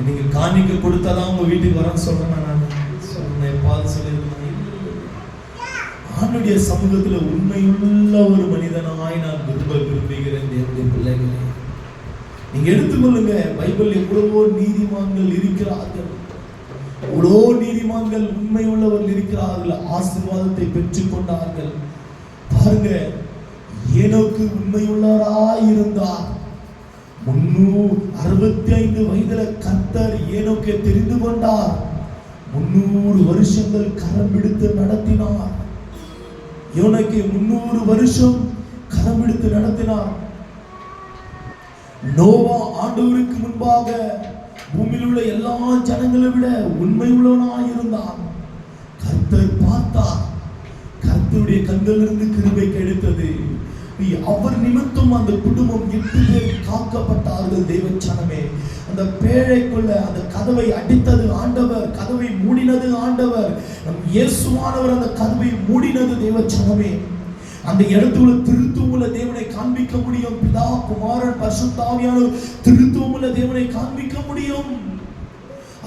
நீங்க காணிக்க கொடுத்தாதான் உங்க வீட்டுக்கு வரேன்னு சொல்றேன். நான் சொல்றேன், எப்பாவது சொல்லியிருக்கேன். ஆண்டுடைய சமூகத்துல உண்மையுள்ள ஒரு மனிதனாய் நான் விரும்புகிறேன். தேவனுடைய பிள்ளைகளே, நீங்க எடுத்துக்கொள்ளுங்க, பைபிள் எவ்வளவோ நீதிமான்கள் இருக்கிறார்கள், எவ்வளோ நீதிமான்கள் உண்மை உள்ளவர்கள் இருக்கிறார்கள், ஆசீர்வாதத்தை பெற்றுக் கொண்டார்கள். பாருங்க, ஏனோக்கு உண்மையுள்ளவராய் இருந்தார். 365 வயதுல கர்த்தர் ஏனோக்கை தெரிந்து கொண்டார். 300 வருஷங்கள் கரம் பிடித்து நடத்தினார். ஏனோக்கை 300 வருஷம் கரம் பிடித்து நடத்தினார். நோவா ஆண்டவருக்கு முன்பாக பூமியில் உள்ள எல்லா ஜனங்களை விட உண்மை உள்ளவனாய் இருந்தான். கர்த்தர் பார்த்தார். கர்த்தருடைய கண்களிலிருந்து கிருபை கிடைத்தது. அவர் நிமித்தம் அந்த குடும்பம் 8 பேர் காக்கப்பட்டார்கள். தேவச்சனமே, அந்த பேழைக்குள்ள அந்த கதவை அடித்தது ஆண்டவர், கதவை மூடினது ஆண்டவர். நம் இயேசுவானவர் அந்த கதவை மூடினது. தேவச்சனமே, அந்த இடத்துல திருத்துவமுள்ள தேவனை காண்பிக்க முடியும். பிதா, குமாரன், பரிசுத்த ஆவியானவர் திருத்துவமுள்ள தேவனை காண்பிக்க முடியும்.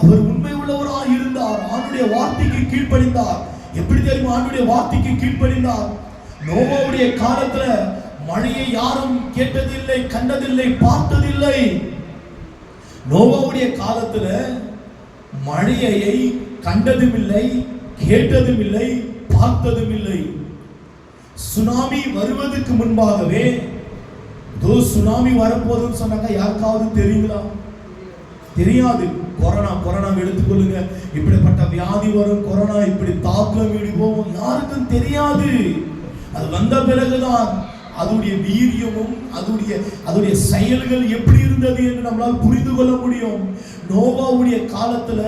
அவர் உண்மை உள்ளவராய் இருந்தார். ஆண்டுடைய வார்த்தைக்கு கீழ்ப்படிந்தார். எப்படி தெரியுமா? ஆண்டுடைய வார்த்தைக்கு கீழ்ப்படிந்தார். நோவாவுடைய காலத்துல மழையை யாரும் கேட்டதில்லை, கண்டதில்லை, பார்த்ததில்லை. நோவாவுடைய காலத்துல மழையை கண்டதும் இல்லை, கேட்டதும் இல்லை, பார்த்ததும் இல்லை. சுனாமி வருவதற்கு முன்பாகவே, சுனாமி வரப்போதுன்னு சொன்னாங்க. யாருக்காவது தெரியுங்களா? தெரியாது. கொரோனா எடுத்துக்கொள்ளுங்க, இப்படிப்பட்ட வியாதி வரும், கொரோனா இப்படி தாக்கம் இப்படி போகும், யாருக்கும் தெரியாது. அது வந்த பிறகுதான் அதோடைய வீரியமும் அதோடைய செயல்கள் எப்படி இருந்தது என்று நம்மளால் புரிந்து கொள்ள முடியும். நோவாவுடைய காலத்துல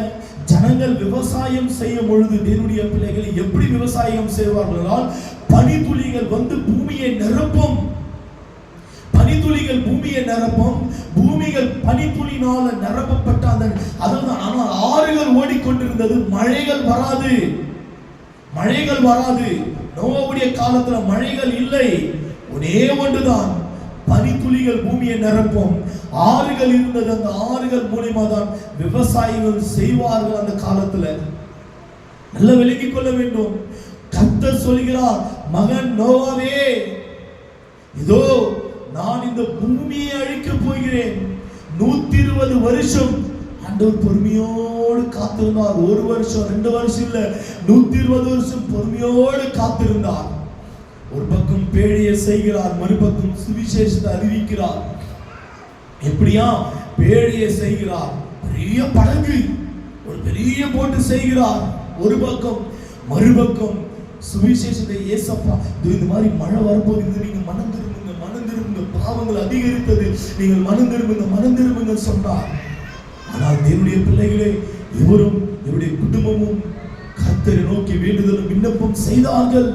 ஜனங்கள் விவசாயம் செய்யும் பொழுது தேவனுடைய பிள்ளைகள் எப்படி விவசாயம் செய்வார்கள்? பனித்துளிகள் வந்து பூமியை நிரப்பும். பனித்துளிகள் பூமியை நிரப்பும். பூமிகள் பனித்துளினால நிரப்பப்பட்ட அதுதான். ஆனால் ஆறுகள் ஓடிக்கொண்டிருந்தது, மழைகள் வராது. நோவாவுடைய காலத்துல மழைகள் இல்லை. ஒரே ஒன்றுதான், பனித்துளிகள் பூமியை நிரப்பும். ஆறுகள் இருந்தது, அந்த ஆறுகள் மூலமா தான் விவசாயிகள் செய்வார்கள் அந்த காலத்துல. நல்ல விளங்கிக் கொள்ள வேண்டும். கர்த்தர் சொல்கிறார், மகன் நோவாவே, இதோ நான் இந்த பூமியை அழிக்க போகிறேன். 120 வருஷம் ஆண்டவர் பொறுமையோடு காத்திருந்தார். 1 வருஷம் 2 வருஷம் இல்ல, 120 வருஷம் பொறுமையோடு காத்திருந்தார். ஒரு பக்கம் பேழையை செய்கிறார், மறுபக்கம் சுவிசேஷத்தை அறிவிக்கிறார். எப்படியா? பேழையை செய்கிறார், பெரிய படகு, ஒரு பெரிய போட்டு செய்கிறார் ஒரு பக்கம். மறுபக்கம் சுவிசேஷத்தை, ஏசப்பா இந்த மாதிரி மழை வரப்போகுது, நீங்க மனம் திரும்புங்க, பாவங்கள் அதிகரித்தது, நீங்கள் மனம் திரும்புங்க சொன்னார். ஆனால் தேவனுடைய பிள்ளைகளே, இவரும் இவருடைய குடும்பமும் கர்த்தரை நோக்கி வேண்டுதலும் விண்ணப்பம் செய்தார்கள்.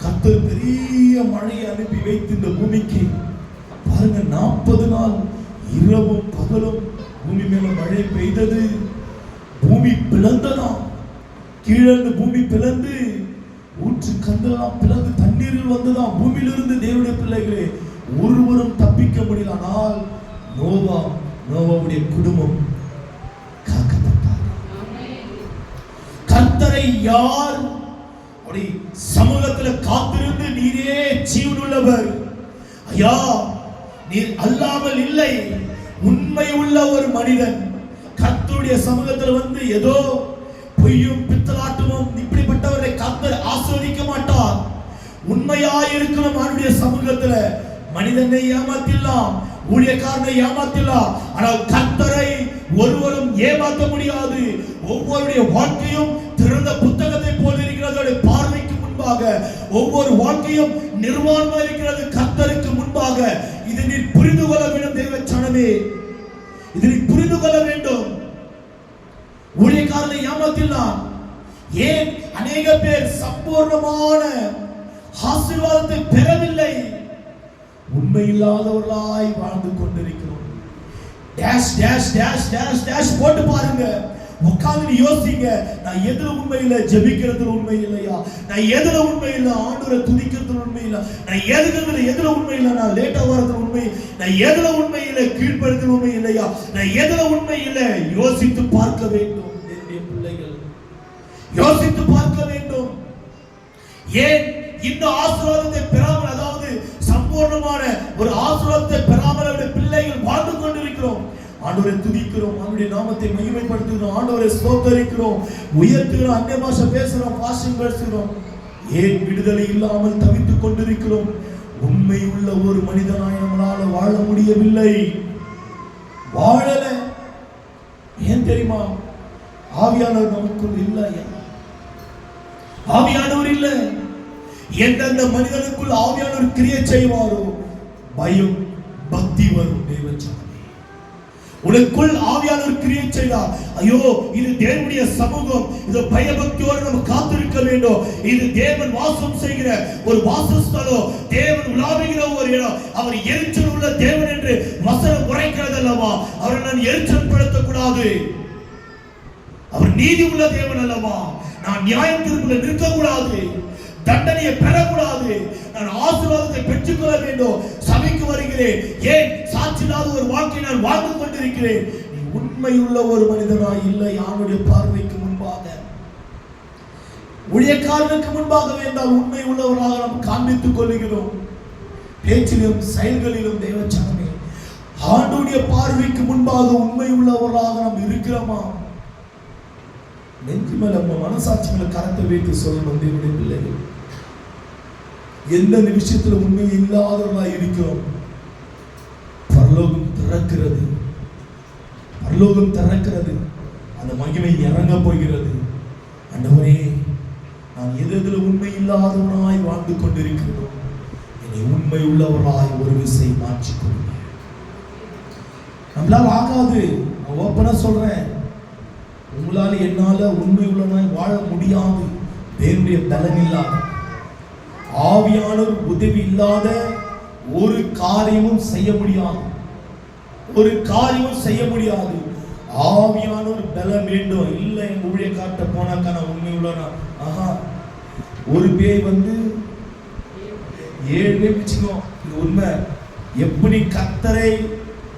கர்த்தர் பெரிய மழையை அனுப்பி வைத்து இந்த பூமிக்கு பாருங்க, 40 நாள் இரவும் பகலும் பூமி மேல மழை பெய்தது. பூமி பிளந்ததாம், கீழே பூமி பிளந்து ஊற்று கந்தெல்லாம் பிளந்து தண்ணீரில் வந்துதான். பூமியிலிருந்து தேவனுடைய பிள்ளைகளே ஒருவரும் தப்பிக்க முடியல. ஆனால் நோவாவுடைய குடும்பம் காக்கப்பட்டார். கர்த்தரை யார் அப்படி சமூகத்தில் காத்திருந்து, நீரே ஜீவனுள்ளவர் ஐயா, நீர் அல்லாமல் இல்லை. உண்மை உள்ள ஒரு மனிதன் கர்த்தருடைய சமூகத்தில் வந்து ஏதோ பொய்யும் பித்தலாட்டமும் இப்படிப்பட்டவரை கர்த்தர் ஆசீர்வதிக்க மாட்டார். உண்மையாயிருக்கணும் அவருடைய சமூகத்துல. மனிதனை ஏமாத்திடலாம், ஊழியக்காரனை ஏமாத்திடலாம், ஆனால் கர்த்தரை ஒருவரும் ஏமாற்ற முடியாது. ஒவ்வொருடைய வாழ்க்கையும் திறந்த புத்தகத்தை போல இருக்கிறது பார்வைக்கு முன்பாக. ஒவ்வொரு வாழ்க்கையும் நிர்வாணமாக இருக்கிறது கர்த்தருக்கு முன்பாக. இதை நீ புரிந்து கொள்ள வேண்டும் தேவ ஜனமே, இதை புரிந்து கொள்ள வேண்டும். ஊழியக்காரனை ஏமாத்திடலாம். ஏன் அநேக பேர் சம்பூர்ணமான ஆசீர்வாதத்தை பெறவில்லை? உண்மை இல்லாதவர்களாய் வாழ்ந்து கொண்டிருக்கிறோம். Dash dash dash dash dash போட்டு பாருங்க, உட்கார்ந்து யோசிங்க. நான் எதுல உண்மை இல்லை? ஜெபிக்கிறதுல உண்மை இல்லையா? நான் எதுல உண்மை இல்லை? ஆண்டவரை துதிக்கிறதுல உண்மை இல்லை? நான் எதுல உண்மை இல்லை? நான் லேட்டா வரதுல உண்மை? நான் எதுல உண்மை இல்லை? கீழ்ப்படுத்தல் உண்மை இல்லையா? நான் எதுல உண்மை இல்லை? யோசித்து பார்க்க வேண்டும். என்னுடைய பிள்ளைகள் யோசித்து பார்க்க வேண்டும். ஏன் இந்த ஆசீர்வாதத்தை பெறாமல், அதாவது சம்பூர்ணமான ஒரு ஆசீர்வாதத்தை பெறாமல் பிள்ளைகள் வாழ்ந்து கொண்டிருக்கிறோம்? ஆண்டவரை துதிக்கிறோம், அவருடைய நாமத்தை மகிமைப்படுத்துகிறோம், ஆண்டவரை ஸ்தோத்தரிக்கிறோம், உயர்த்துகிறோம், அந்நிய பாஷை பேசுகிறோம், பாஷை பேசுகிறோம். ஏன் விடுதலை இல்லாமல் தவித்துக் கொண்டிருக்கிறோம்? உண்மை உள்ள ஒரு மனிதனாய் நம்மளால வாழ முடியவில்லை, வாழல. ஏன் தெரியுமா? ஆவியானவர் நமக்குள் இல்லை. ஆவியானவர் இல்லை. எந்தெந்த மனிதனுக்குள் ஆவியானவர் கிரியை செய்வாரோ பயம் பக்தி வரும். தேவச்சா உனக்குள் ஆவியானவர் கிரியை செய்தார். ஐயோ, இது தேவனுடைய சமூகம், இது பயபக்தியோடு நம்ம காத்திருக்க வேண்டும். இது தேவன் வாசம் செய்கிற ஒரு வாசஸ்தலம், தேவன் உலாவுகிற ஒரு இடம். அவர் எரிச்சல் உள்ள தேவன் என்று வசனம் உரைக்கிறது அல்லவா? அவரை நான் எரிச்சல் படுத்தக்கூடாது. அவர் நீதி உள்ள தேவன் அல்லவா? நான் நியாய தீர்ப்புல நிற்கக்கூடாது, தண்டனையை பெறக்கூடாது. நான் ஆசீர்வாதத்தை பெற்றுக்கொள்ள வேண்டும். சபைக்கு வருகிறேன், ஏன் சாட்சி இல்லாத ஒரு வாழ்க்கை நான் வாழ்ந்து கொண்டிருக்கிறேன்? நீ உண்மையுள்ள ஒரு மனிதனாய் இல்லை. அவனுடைய பார்வைக்கு முன்பாக, ஊழியக்காரனுக்கு முன்பாக வேண்டால் உண்மை உள்ளவராக நாம் காண்பித்துக் கொள்கிறோம். பேச்சிலும் செயல்களிலும் தேவச்சனமே, ஆண்டவருடைய பார்வைக்கு முன்பாக உண்மை உள்ளவராக நாம் இருக்கிறோமா? நெஞ்சு மேல நம்ம மனசாட்சி மேல கரத்தை வைத்து சொல்லணும். தேவனுடைய பிள்ளைகள் எந்த விஷயத்துல உண்மை இல்லாதவர்களாக இருக்கிறோம்? பரலோகம் திறக்கிறது, பரலோகம் திறக்கிறது, அந்த மகிமை இறங்க போகிறது. ஆண்டவரே, நான் எதில் உண்மை இல்லாதவனாய் வாழ்ந்து கொண்டிருக்கிறோம், என்னை உண்மை உள்ளவராய் ஒரு விசை மாற்றிக்கொள்ளுங்க. நம்மளால் ஆகாது, நான் ஓப்பனா சொல்றேன், உங்களால் என்னால உண்மை உள்ளவனாய் வாழ முடியாது. தேவனுடைய பலன் இல்லாத, ஆவியானவர் உதவி இல்லாத ஒரு காரியமும் செய்ய முடியாது. ஒரு காரியமும் செய்ய முடியாது. ஆவியானவர் பலம் வேண்டும். இல்லை, எங்க ஊழியக்கார்ட்ட போனாக்கா நான் உண்மை உள்ளவனா, ஆஹா, ஒரு பேய் வந்து 7 பேர் வச்சுக்கோ, இது உண்மை. எப்படி கர்த்தரை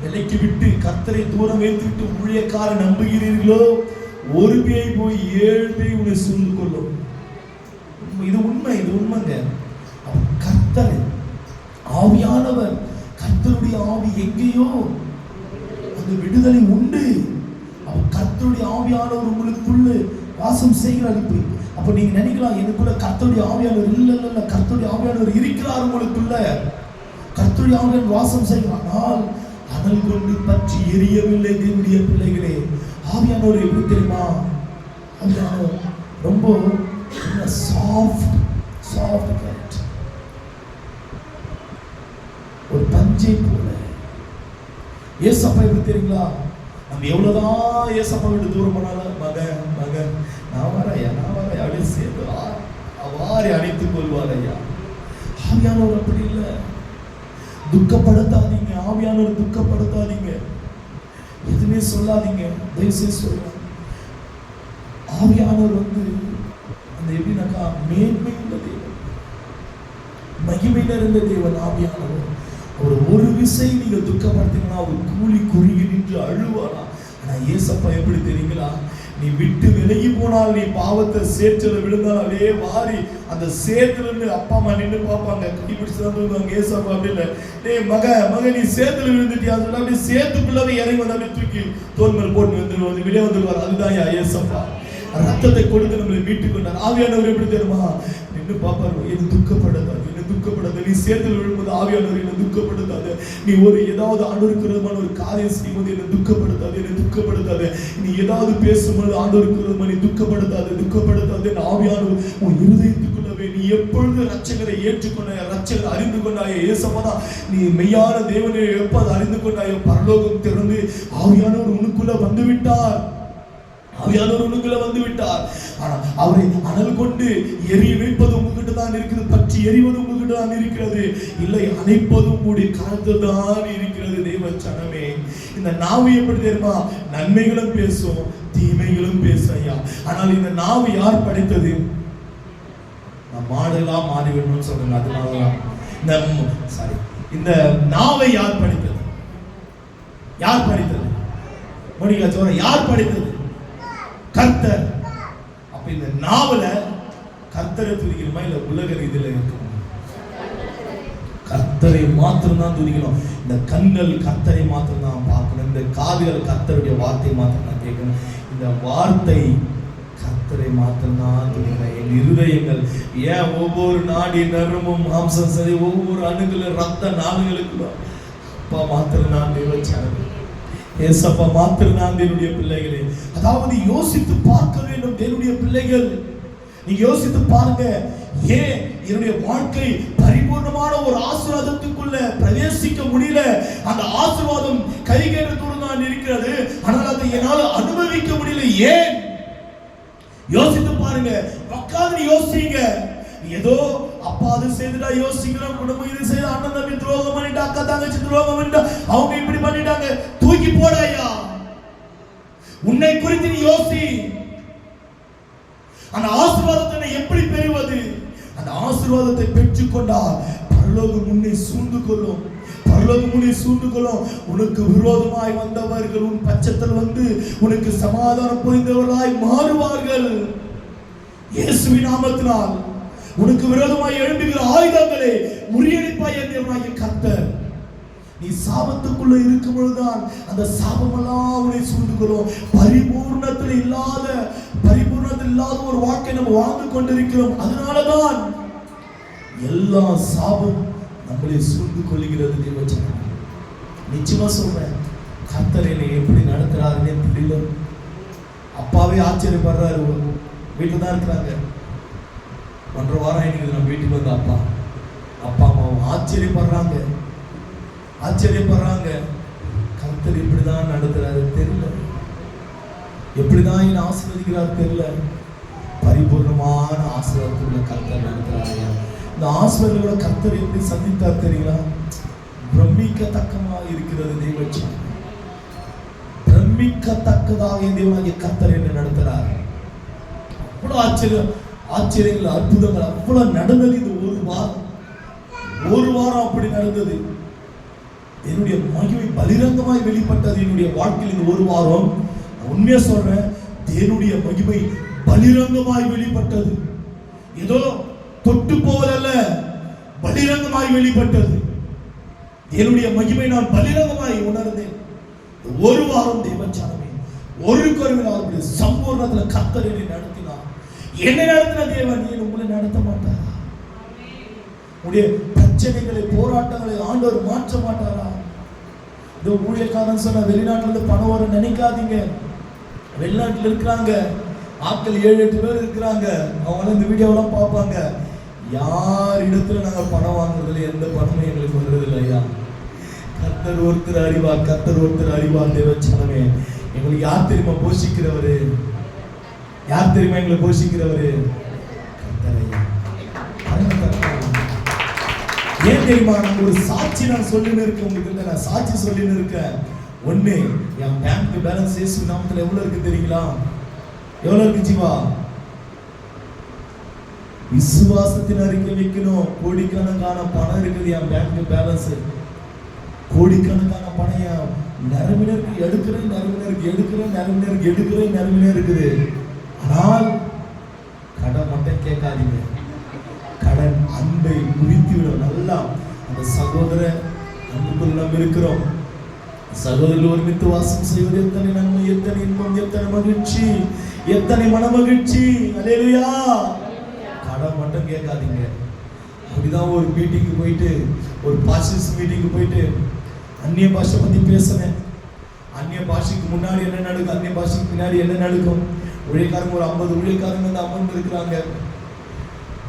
விலைக்கு விட்டு, கர்த்தரை தூரம் வைத்து விட்டு ஊழியக்காரன் நம்புகிறீர்களோ, ஒரு பேய் போய் 7 பேய் உன்னை சூழ்ந்து கொள்ளும். இது உண்மை, இது உண்மைங்க. கர்த்தர் ஆவியானவர், கர்த்தருடைய ஆவி எங்கேயோ அந்த விடுதலை உண்டு. கர்த்தருடைய ஆவியானவர் உங்களுக்குள்ள வாசம் செய்கிறார். அப்ப நீங்க நினைக்கலாம், எனக்குள்ள கர்த்தருடைய ஆவியானவர் இல்ல, கர்த்தருடைய ஆவியானவர் இருக்கிறார் உங்களுக்குள்ள. கர்த்தருடைய ஆவியானவர் வாசம் செய்கிறார். ஆனால் அனல் கொண்டு பற்றி எரியவில்லை தேவனுடைய பிள்ளைகளே. ஆவியானவர் எப்படி தெரியுமா? ஆவியானவர் ரொம்ப சாஃப்ட் கேரட், ஒரு பஞ்சை போல. ஏசப்பா எப்படி தெரியுங்களா? நம்ம எவ்வளவுதான் ஏசப்பா விட்டு தூரம் போனாலும், மகன் நான் வரையா அப்படின்னு சேர்ந்து அவ்வாறு அணைத்துக் கொள்வார் ஐயா. ஆவியானவர் அப்படி இல்லை. துக்கப்படுத்தாதீங்க, ஆவியானவர் துக்கப்படுத்தாதீங்க, எதுவுமே சொல்லாதீங்க, தயவுசெய்து சொல்றேன். ஆவியானவர் வந்து அந்த எப்படின்னாக்கா மேன்மை உள்ள தேவன், மகிமை நிறைந்த தேவன் ஆவியானவர். ஒரு விசை நீங்க துக்கப்படுத்தீங்கன்னா அவர் கூலி குறுகி நின்று அழுவாரா. ஆனா ஏசப்பா எப்படி தெரியுங்களா? நீ விட்டு விலகி போனால், நீ பாவத்தை சேற்றுல விழுந்தால் அப்படியே வாரி அந்த சேத்துல இருந்து அப்பா அம்மா நின்று பார்ப்பாங்க, கை பிடிச்சுதான். ஏசப்பா அப்படி இல்லை, டேய் மக நீ சேத்துல விழுந்துட்டியா, அதெல்லாம் அப்படியே சேத்துக்குள்ளவே இறங்கி வந்து அப்படியே தூக்கி தோல் மேல் போட்டு வந்துடுவார், வெளியே வந்துடுவார். அதுதான் ஏசப்பா ரத்தத்தை கொடுத்து நம்மளை மீட்டுக் கொண்டார். ஆவியானவர் எப்படி தெரியுமா? நின்று பார்ப்பாரு, என்ன துக்கப்படுத்தாது, நீ சேத்துல விழும்போது ஆவியானவர் என்ன துக்கப்படுத்தாது, நீ ஒரு ஏதாவது ஆண்டவருக்குறமான ஒரு காரியம் செய்யும்போது என்ன துக்கப்படுத்தாது, நீ ஏதாவது பேசும்போது ஆண்டவருக்குறமா நீ துக்கப்படுத்தாது. ஆவியானவர் உன் இருதயத்துக்குள்ளவே நீ எப்பொழுது ரட்சகரை ஏற்றுக்கொண்ட, ரட்சகரை அறிந்து கொண்டாயே, ஏசப்பா நீ மெய்யான தேவனை எப்போது அறிந்து கொண்டாயோ, பரலோகம் திறந்து ஆவியானவர் உனக்குள்ள வந்து விட்டார். ஆனா அவரை அனல் கொண்டு எரிய வைப்பது உங்ககிட்ட தான் இருக்கிறது, பற்றி எரிவது உங்ககிட்ட தான் இருக்கிறது. இல்லை, அணைப்பதும் உங்களுடைய கருத்தில் தான் இருக்கிறது. தேவ ஜனமே, இந்த நாவு எப்படி தெரியுமா? நன்மைகளும் பேசும், தீமைகளும் பேசும் ஐயா. ஆனால் இந்த நாவு யார் படைத்தது? நான் மாடெல்லாம் மாறிவிடணும்னு சொல்றேன். அதனாலதான் இந்த நாவை யார் படைத்தது? யார் படைத்தது? கர்த்தர். அப்ப இந்த நாவல கர்த்தரை துதிக்கணுமா இல்ல உலக ரீதியில இருக்கணும்? கர்த்தரை மாத்திரம் தான் துதிக்கணும். இந்த கண்கள் கர்த்தரை மாத்திரம் தான் பார்க்கணும். இந்த காதுகள் கர்த்தருடைய வார்த்தை மாத்திரம் தான் கேட்கணும். இந்த வார்த்தை கர்த்தரை மாத்திரம் தான் துதிக்கணும். என் இருதயங்கள் ஏன் ஒவ்வொரு நாடி நரமும் மாம்சம் சரி, ஒவ்வொரு அணுகளும் ரத்த நாடுகளுக்கு அப்பா மாத்திரம் தான் தேவச்சானது. ஏசப்பா மாத்திரம் தான் தேவனுடைய பிள்ளைகளே. அதாவது யோசித்து பார்க்க வேண்டும் தேவனுடைய பிள்ளைகள். நீங்க யோசித்து பாருங்க, ஏன் என்னுடைய வாழ்க்கை பரிபூர்ணமான ஒரு ஆசீர்வாதத்துக்குள்ள பிரவேசிக்க முடியல? அந்த ஆசீர்வாதம் கைகேட்டத்தோடு தான் இருக்கிறது, ஆனால் அதை என்னால் அனுபவிக்க முடியல. ஏன்? யோசித்து பாருங்க. உட்கார்ந்து யோசிங்க. ஏதோ அப்பா அது செய்துட்டா யோசிக்கிறோம், குடும்பம் இது செய்து, அண்ணன் தம்பி துரோகம் பண்ணிட்டா, அக்கா தங்கச்சி துரோகம் பண்ணிட்டா, அவங்க இப்படி பண்ணிட்டாங்க, தூக்கி போடாயா. உன்னை குறித்து நீ யோசி. அந்த ஆசீர்வாதத்தை எப்படி பெறுவது? அந்த ஆசீர்வாதத்தை பெற்றுக்கொண்டால் பரலோகம் உன்னை சூழ்ந்து கொள்ளும். உனக்கு விரோதமாய் வந்தவர்கள் உன் பட்சத்தில் வந்து உனக்கு சமாதானம் புரிந்தவர்களாய் மாறுவார்கள். இயேசுவின் நாமத்தினால் உனக்கு விரோதமாய் எழும்புகிற ஆயுதங்களை முறியடிப்பாய் தேவனாகிய கர்த்தர். நீ சாபத்துக்குள்ள இருக்கும் பொழுதுதான் அந்த சாபமெல்லாம் உன்னை சூழ்ந்து கொள்ளும். பரிபூர்ணத்தில் இல்லாத ஒரு வாழ்க்கை நம்ம வாழ்ந்து கொண்டிருக்கிறோம். அதனாலதான் எல்லா சாபம் நம்மளை சூழ்ந்து கொள்ளுகிறது. நிச்சயமா சொல்றேன், கர்த்தர் என்னை எப்படி நடத்துறாருன்னே தெரியல. அப்பாவே ஆச்சரியப்படுறாரு. வீட்டில் தான் இருக்கிறாங்க. 1.5 வாரம் ஆயிடுது நம்ம வீட்டுக்கு வந்து அப்பா அம்மாவும் ஆச்சரியப்படுறாங்க. கர்த்தர் இப்படிதான் நடத்துறாரு தெரியல, எப்படிதான் என்னை ஆசீர்வதிக்கிறார் தெரியல. பரிபூர்ணமான ஆசீர்வாதத்துள்ள கர்த்தர் நடத்துறாரு. இந்த ஆசீர்வாதங்களோட கர்த்தர் எப்படி சந்தித்தார் தெரியுங்களா? பிரமிக்கத்தக்கமாக இருக்கிறது தெய்வம். பிரமிக்கத்தக்கதாக தேவனாகிய கர்த்தர் என்ன நடத்துறார். அவ்வளவு ஆச்சரியங்கள் அற்புதங்கள் அவ்வளவு நடந்தது. இந்த ஒரு வாரம் அப்படி நடந்தது. என்னுடைய மகிமை பகிரங்கமாய் வெளிப்பட்டது என்னுடைய வாழ்க்கையில். இந்த ஒரு வாரம் உண்மையா சொல்றேன், என்னுடைய மகிமை பகிரங்கமாய் வெளிப்பட்டது. ஏதோ தொட்டு போவதல்ல, பகிரங்கமாய் வெளிப்பட்டது. என்னுடைய மகிமை நான் பகிரங்கமாய் உணர்ந்தேன். ஒரு வாரம் தேவச்சானமே ஒரு கருவினால் சம்பூர்ணத்துல கர்த்தர் என்னை நடத்தினார். என்னை நடத்தின தேவன் ஏன் உங்களை நடத்த மாட்டாரா? உடைய பிரச்சனைகளை போராட்டங்களை ஆண்டவர் மாற்ற மாட்டாரா? இந்த ஊழியக்காரன் சொன்ன வெளிநாட்டுல இருந்து பணம் வர நினைக்காதீங்க. வெளிநாட்டுல இருக்கிறாங்க ஆட்கள் 7-8 பேர் இருக்கிறாங்க. அவங்க இந்த வீடியோலாம் பார்ப்பாங்க. யார் இடத்துல நாங்க பணம் வாங்குறதுல எந்த பணமும் எங்களுக்கு வர்றது இல்லையா? கர்த்தர் ஒருத்தர் அறிவார். தேவச்சனமே எங்களுக்கு யார் தெரியுமா போஷிக்கிறவரு? யார் தெரியுமா எங்களை போஷிக்கிறவரு? ஏன் தெரியுமா? நான் ஒரு சாட்சி நான் சொல்லின்னு இருக்கேன் உங்களுக்கு. நான் சாட்சி சொல்லின்னு இருக்கேன். ஒண்ணு, என் பேங்க் பேலன்ஸ் இயேசு நாமத்துல எவ்வளவு இருக்கு தெரியுங்களா? எவ்வளவு இருக்கு ஜீவா? விசுவாசத்தின் அறிக்கை வைக்கணும். கோடிக்கணக்கான பணம் இருக்குது என் பேங்க் பேலன்ஸ். கோடிக்கணக்கான பணம் நிரம்பினருக்கு எடுக்கிறேன், நிரம்பினருக்கு இருக்குது. ஆனால் கடன் மட்டும் கேட்காதீங்க. கடன் அன்பை முறித்து விடும். நல்லா அந்த சகோதர அன்புக்குள் நாம் இருக்கிறோம். சகோதரர்கள் ஒருமித்து வாசம் செய்வது எத்தனை நன்மை, எத்தனை இன்பம், எத்தனை மகிழ்ச்சி, எத்தனை மனமகிழ்ச்சி. அல்லேலூயா. கடன் மட்டும் கேட்காதீங்க. அப்படிதான் ஒரு மீட்டிங்கு போயிட்டு, ஒரு பாஸ்டர்ஸ் மீட்டிங்கு போயிட்டு அந்நிய பாஷை பத்தி பேசுனேன். அந்நிய பாஷைக்கு முன்னாடி என்ன நடக்கும், அந்நிய பாஷைக்கு பின்னாடி என்ன நடக்கும். ஊழியக்காரங்க ஒரு 50 ஊழியக்காரங்க வந்து அமர்ந்து இருக்கிறாங்க.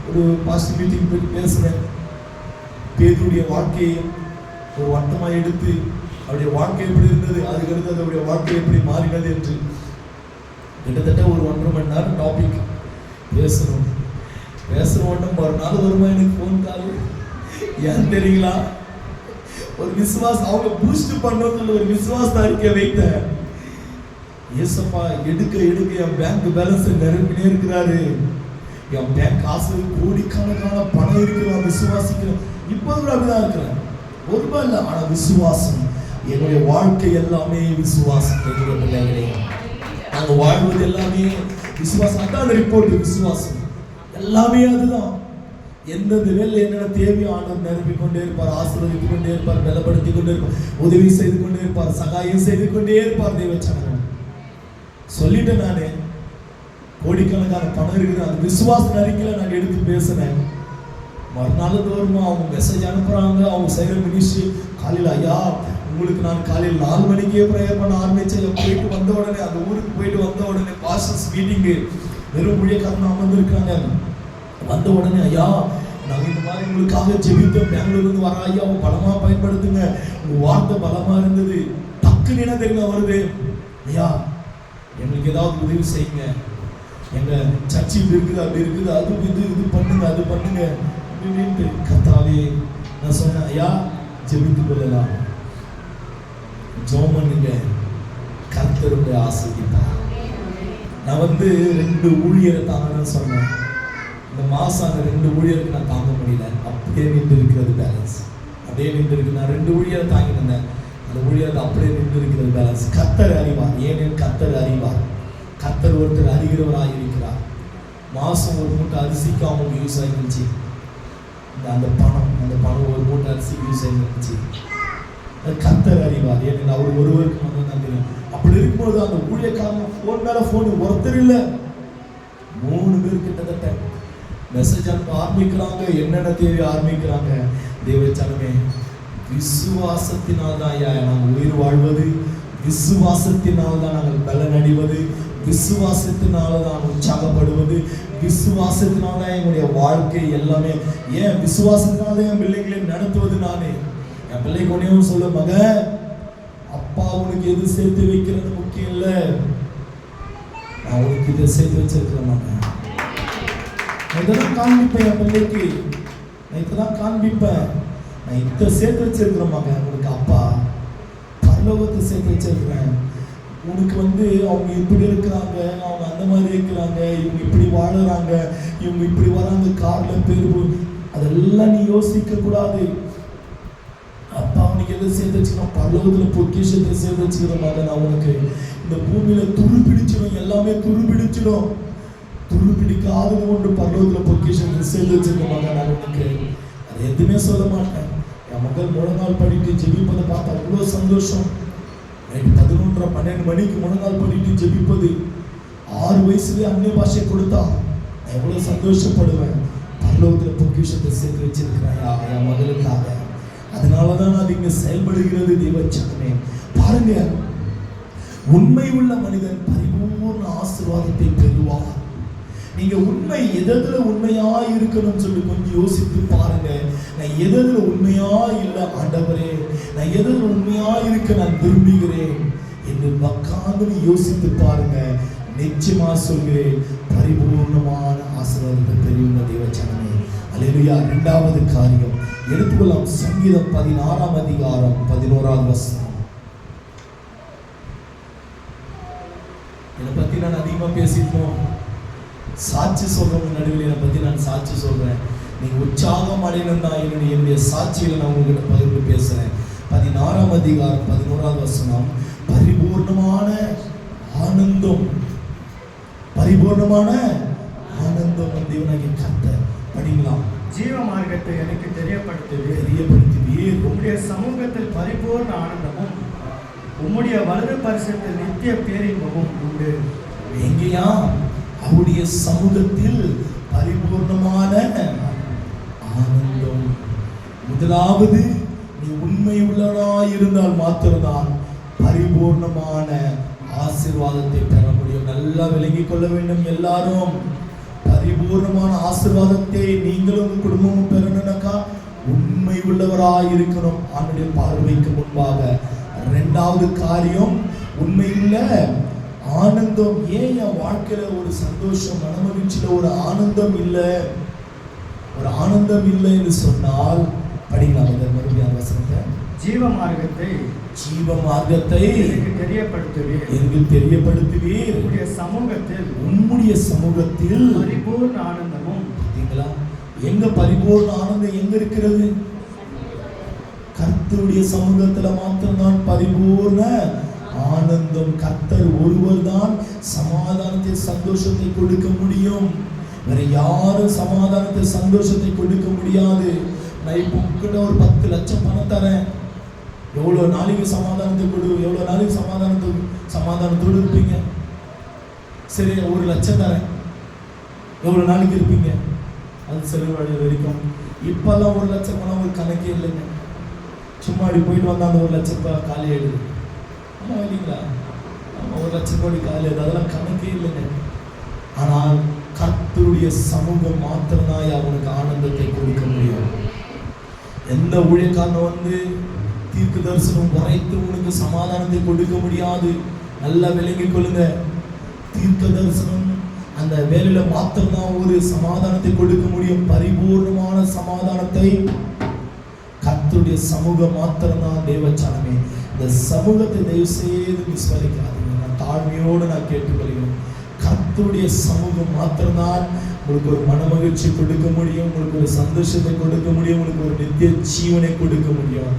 ஒரு பாஸ்டர் மீட்டிங் போயிட்டு பேசுனேன். பேதுருடைய வாழ்க்கையை ஒரு வட்டமா எடுத்து அவருடைய வாழ்க்கை எப்படி இருந்தது, அதுக்கடுத்து அவருடைய வாழ்க்கை எப்படி மாறினது என்று கிட்டத்தட்ட ஒரு 1.5 மணி நேரம் டாபிக் பேசணும். ஒரு நாள் வருமா எனக்கு ஃபோன் கால். ஏன் தெரியுங்களா? ஒரு விசுவாசம் அவங்க பூஸ்ட் பண்ணதுல ஒரு விசுவாச அறிக்கை வைத்தேன். ஏசப்பா எடுக்க என் பேங்க் பேலன்ஸ் நிரம்பினே இருக்கிறாரு. என் பேங்க் காசு கோடிக்கணக்கான பணம் இருக்கிறோம். விசுவாசிக்கிறோம். இப்போது கூட அப்படிதான் இருக்கிறேன். ஒரு ரூபாய் இல்லை, ஆனா விசுவாசம். என்னுடைய வாழ்க்கை எல்லாமே விசுவாசம். என்னுடைய பிள்ளைகளே, நாங்கள் வாழ்வது எல்லாமே விசுவாசம். அதான் அந்த ரிப்போர்ட். விசுவாசம் எல்லாமே அதுதான். எந்தெந்த வேலை என்னென்ன தேவையோ ஆண்டவர் நிரப்பிக் கொண்டே இருப்பார், ஆசீர்வதித்துக் கொண்டே இருப்பார், பலப்படுத்தி கொண்டே இருப்பார், உதவி செய்து கொண்டே இருப்பார், சகாயம் செய்து கொண்டே இருப்பார். தேவச்சனங்கள் சொல்லிட்டேன். நானே கோடிக்கணக்கான பணம் இருக்குது. அந்த விசுவாச அறிக்கையில நான் எடுத்து பேசினேன். மறுநாள் தோறுமா அவங்க மெசேஜ் அனுப்புறாங்க. அவங்க செய்கிற மினிஸ்ட்ரி காலையில், ஐயா உங்களுக்கு நான் காலையில் 4 மணிக்கே ப்ரேயர் பண்ண ஆரம்பிச்சேன். போயிட்டு வந்த உடனே, அந்த ஊருக்கு போயிட்டு வந்த உடனே பாஸ்டர்ஸ் மீட்டிங்கு வெறும் ஊழியக்காரன் அமர்ந்திருக்காங்க. வந்த உடனே, ஐயா நாங்கள் இந்த மாதிரி உங்களுக்காக ஜெபித்தோம், பெங்களூர்லேருந்து வர ஐயா அவங்க பலமாக பயன்படுத்துங்க, உங்கள் வார்த்தை பலமாக இருந்தது. டக்குன்னு என்ன தெரியுமா வருது, ஐயா எங்களுக்கு ஏதாவது உதவி செய்யுங்க, எங்கள் சர்ச்சி இப்படி இருக்குது, அப்படி இருக்குது, அது இது பண்ணுங்க, அது பண்ணுங்க அப்படின்ட்டு. கர்த்தாவே நான் சொன்னேன், ஐயா ஜெபித்து கொள்ளலாம், ஜெபம் பண்ணுங்க, கர்த்தர் உங்களை ஆசீர்வதிப்பார். நான் 2 ஊழியரை தாங்கன்னு சொன்னேன். இந்த மாதம் அந்த 2 ஊழியருக்கு நான் தாங்க முடியல. அப்படியே நின்று இருக்கிறது பேலன்ஸ். அப்படியே நின்று இருக்கு. நான் 2 ஊழியரை தாங்கினேன். அந்த ஊழியருக்கு அப்படியே நின்று இருக்கிறது பேலன்ஸ். கர்த்தர் அறிவார். ஏனெனில் கர்த்தர் அறிவார். கர்த்தர் ஒருத்தர் அறிகிறவராக இருக்கிறார். மாதம் ஒரு மூட்டை அரிசிக்கு அவங்களுக்கு யூஸ் ஆகிருந்துச்சு. அந்த பணம் ஒரு மூட்டை அரிசிக்கு யூஸ் ஆகிருந்துச்சு. கர்த்தர் அறிவார். ஏனெனில் அவர் ஒருவருக்கு மட்டும் தான் தெரியும். அப்படி இருக்கும்போது அந்த ஊழியக்காரங்க ஃபோன் மேலே ஃபோன், ஒருத்தர் இல்லை 3 பேர் கிட்டத்தட்ட மெசேஜ் அனுப்ப ஆரம்பிக்கிறாங்க. என்னென்ன தேவை ஆரம்பிக்கிறாங்க. தேவச்சனமே விசுவாசத்தினால் தான் ஐயா நாங்கள் உயிர் வாழ்வது. விசுவாசத்தினால் தான் நாங்கள் பலன் அடைவது, விசுவாசத்தினால தான் உற்சாகப்படுவது, விசுவாசத்தினால எங்களுடைய வாழ்க்கை எல்லாமே. ஏன் விசுவாசத்தினால என் பிள்ளைகளை நடத்துவது. நானே என் பிள்ளை கொண்டேவும் சொல்ல, மக அப்பா உனக்கு எது சேர்த்து வைக்கிறது முக்கியம் இல்லை, நான் உனக்கு இதை சேர்த்து வச்சிருக்கிறேன். மகன் நான் இதெல்லாம் காண்பிப்பேன் என் பிள்ளைக்கு, நான் இதெல்லாம் காண்பிப்பேன், நான் இதை சேர்த்து வச்சிருக்கிறேன் மகன், உனக்கு அப்பா பரலோகத்தை சேர்த்து வச்சிருக்கிறேன். உனக்கு அவங்க இப்படி இருக்கிறாங்க, அவங்க அந்த மாதிரி இருக்கிறாங்க, இவங்க இப்படி வாழுறாங்க, இவங்க இப்படி வராங்க, கார்ல பேரு, அதெல்லாம் நீ யோசிக்க கூடாது. அப்பா அவனுக்கு எதை சேர்த்து வச்சுக்கணும், பரலோகத்துல பொக்கிஷத்தை சேர்த்து வச்சுக்கிறோம். நான் உனக்கு இந்த பூமியில துரு பிடிச்சிடும், எல்லாமே துரு பிடிச்சிடும், துரு பிடிக்காதது ஒன்று பரலோகத்துல பொக்கிஷத்தை சேர்த்து வச்சிருக்கோம். நான் உனக்கு அதை எதுவுமே சொல்ல மாட்டேன். என் மகள் முழங்கால் படிட்டு ஜெபிப்பதை பார்த்து அவ்வளோ சந்தோஷம். 11:30 12 மணிக்கு முழங்கால் படிட்டு ஜெபிப்பது, 6 வயசுலேயே அந்நிய பாஷை கொடுத்தா நான் எவ்வளோ சந்தோஷப்படுவேன். பரலோகத்தில் பொக்கிஷத்தை சேர்த்து வச்சிருக்கிறேன் என் மகளுக்காக. அதனாலதான் அது இங்க செயல்படுகிறது. தேவச்சனமே பாருங்க, உண்மை உள்ள மனிதன் பரிபூர்ண ஆசீர்வாதத்தை பெறுவார். நீங்க உண்மை எதுல உண்மையா இருக்கணும்னு சொல்லி கொஞ்சம் யோசித்து பாருங்க. நான் எதுல உண்மையா இல்லை ஆண்டவரே, நான் எதுல உண்மையா இருக்க நான் விரும்புகிறேன் என்று உட்கார்ந்து யோசித்து பாருங்க. நிச்சயமா சொல்கிறேன், பரிபூர்ணமான ஆசீர்வாதத்தை பெறுகிற தேவச்சனமே. அல்லேலூயா. 2வது காரியம் எடுத்துக்கொள்ளலாம். சங்கீதம் 16ஆம் அதிகாரம் 11ஆவது வசனம். இதை பத்தி நான் அதிகமா பேசிப்போம். சாட்சி சொல்றவங்க நடுவில் என்னை பத்தி நான் சாட்சி சொல்றேன். நீங்க உற்சாகம் அடையணும் தான் என்னுடைய சாட்சியில நான் உங்ககிட்ட பகிர்ந்து பேசுறேன். 16ஆம் அதிகாரம் 11ஆவது வசனம். பரிபூர்ணமான ஆனந்தம், பரிபூர்ணமான ஆனந்தம் தேவனாகிய கர்த்தர். படிக்கலாம். ஜீவ மார்க்கத்தை எனக்கு தெரியப்படுத்துவீர், உம்முடைய சமூகத்தில் பரிபூர்ண ஆனந்தமும் உம்முடைய வலது பரிசத்தில் நித்திய பேரின்பமும் உண்டு. எங்கேயா? அவருடைய சமூகத்தில் பரிபூர்ணமான ஆனந்தம். முதலாவது, நீ உண்மை உள்ளவனாய் இருந்தால் மாத்திரம்தான் பரிபூர்ணமான ஆசீர்வாதத்தை பெற முடியும். நல்லா விளங்கிக் கொள்ள வேண்டும் எல்லாரும். பரிபூர்ணமான ஆசீர்வாதத்தை நீங்களும் குடும்பமும் பெறணும்னாக்கா உண்மை உள்ளவராய் இருக்கணும் ஆண்டுடைய பார்வைக்கு முன்பாக. 2வது காரியம், உண்மையுள்ள ஆனந்தம். ஏன் என் வாழ்க்கையில ஒரு சந்தோஷம், மனமகிழ்ச்சியில ஒரு ஆனந்தம் இல்லை, ஒரு ஆனந்தம் இல்லை என்று சொன்னால் படிக்கலாம். மறுபடியும் வசனத்தை. ஜீவ மார்க்கத்தை எனக்கு தெரியப்படுத்துவீர், உம்முடைய சமூகத்தில் பரிபூர்ண ஆனந்தமும். பார்த்தீங்களா? எங்க பரிபூர்ண ஆனந்தம் எங்க இருக்கிறது? கர்த்தருடைய சமூகத்துல மாத்திரம்தான் பரிபூர்ண ஆனந்தம். கர்த்தர் ஒருவர் தான் சமாதானத்தை, சந்தோஷத்தை கொடுக்க முடியும். வேற யாரும் சமாதானத்தை, சந்தோஷத்தை கொடுக்க முடியாது. நான் இப்போ உங்ககிட்ட ஒரு 10 லட்சம் பணம் தரேன், எவ்வளோ நாளைக்கு சமாதானத்தை கொடு, எவ்வளோ நாளைக்கு சமாதானத்தோடு இருப்பீங்க? சரி, 1 லட்சம் தரேன், எவ்வளோ நாளைக்கு இருப்பீங்க? அது செலவழி வரைக்கும். இப்பெல்லாம் 1 லட்சம் பணம் ஒரு கணக்கே இல்லைங்க. சும்மா அப்படி போயிட்டு வந்தால் அந்த 1 லட்சம் ரூபாய் காலி ஆயிடுது. ஆமா இல்லைங்களா? நம்ம 1 லட்சம் கோடி காலி ஆகுது, அதெல்லாம் கணக்கே இல்லைங்க. ஆனால் கர்த்தருடைய சமூகம் மாத்திரம்தான் அவனுக்கு ஆனந்தத்தை கொடுக்க முடியும். எந்த ஊழியக்காரனும் தீர்க்க தரிசனம் உரைத்து உனக்கு சமாதானத்தை கொடுக்க முடியாது. நல்லா விளங்கிக் கொள்ளுங்க. தீர்க்க தரிசனம் அந்த வேலையில மாத்திரம்தான் ஒரு சமாதானத்தை கொடுக்க முடியும். பரிபூர்ணமான சமாதானத்தை கர்த்தருடைய சமூகம் மாத்திரம்தான். தேவச்சனமே, இந்த சமூகத்தை தயவு செய்து மிஸ் பண்ணிக்காதீங்க. நான் தாழ்மையோடு நான் கேட்டுக்கொள்கிறேன். கர்த்தருடைய சமூகம் மாத்திரம்தான் உங்களுக்கு ஒரு மன மகிழ்ச்சி கொடுக்க முடியும், உங்களுக்கு ஒரு சந்தோஷத்தை கொடுக்க முடியும், உங்களுக்கு ஒரு நித்திய ஜீவனை கொடுக்க முடியும்.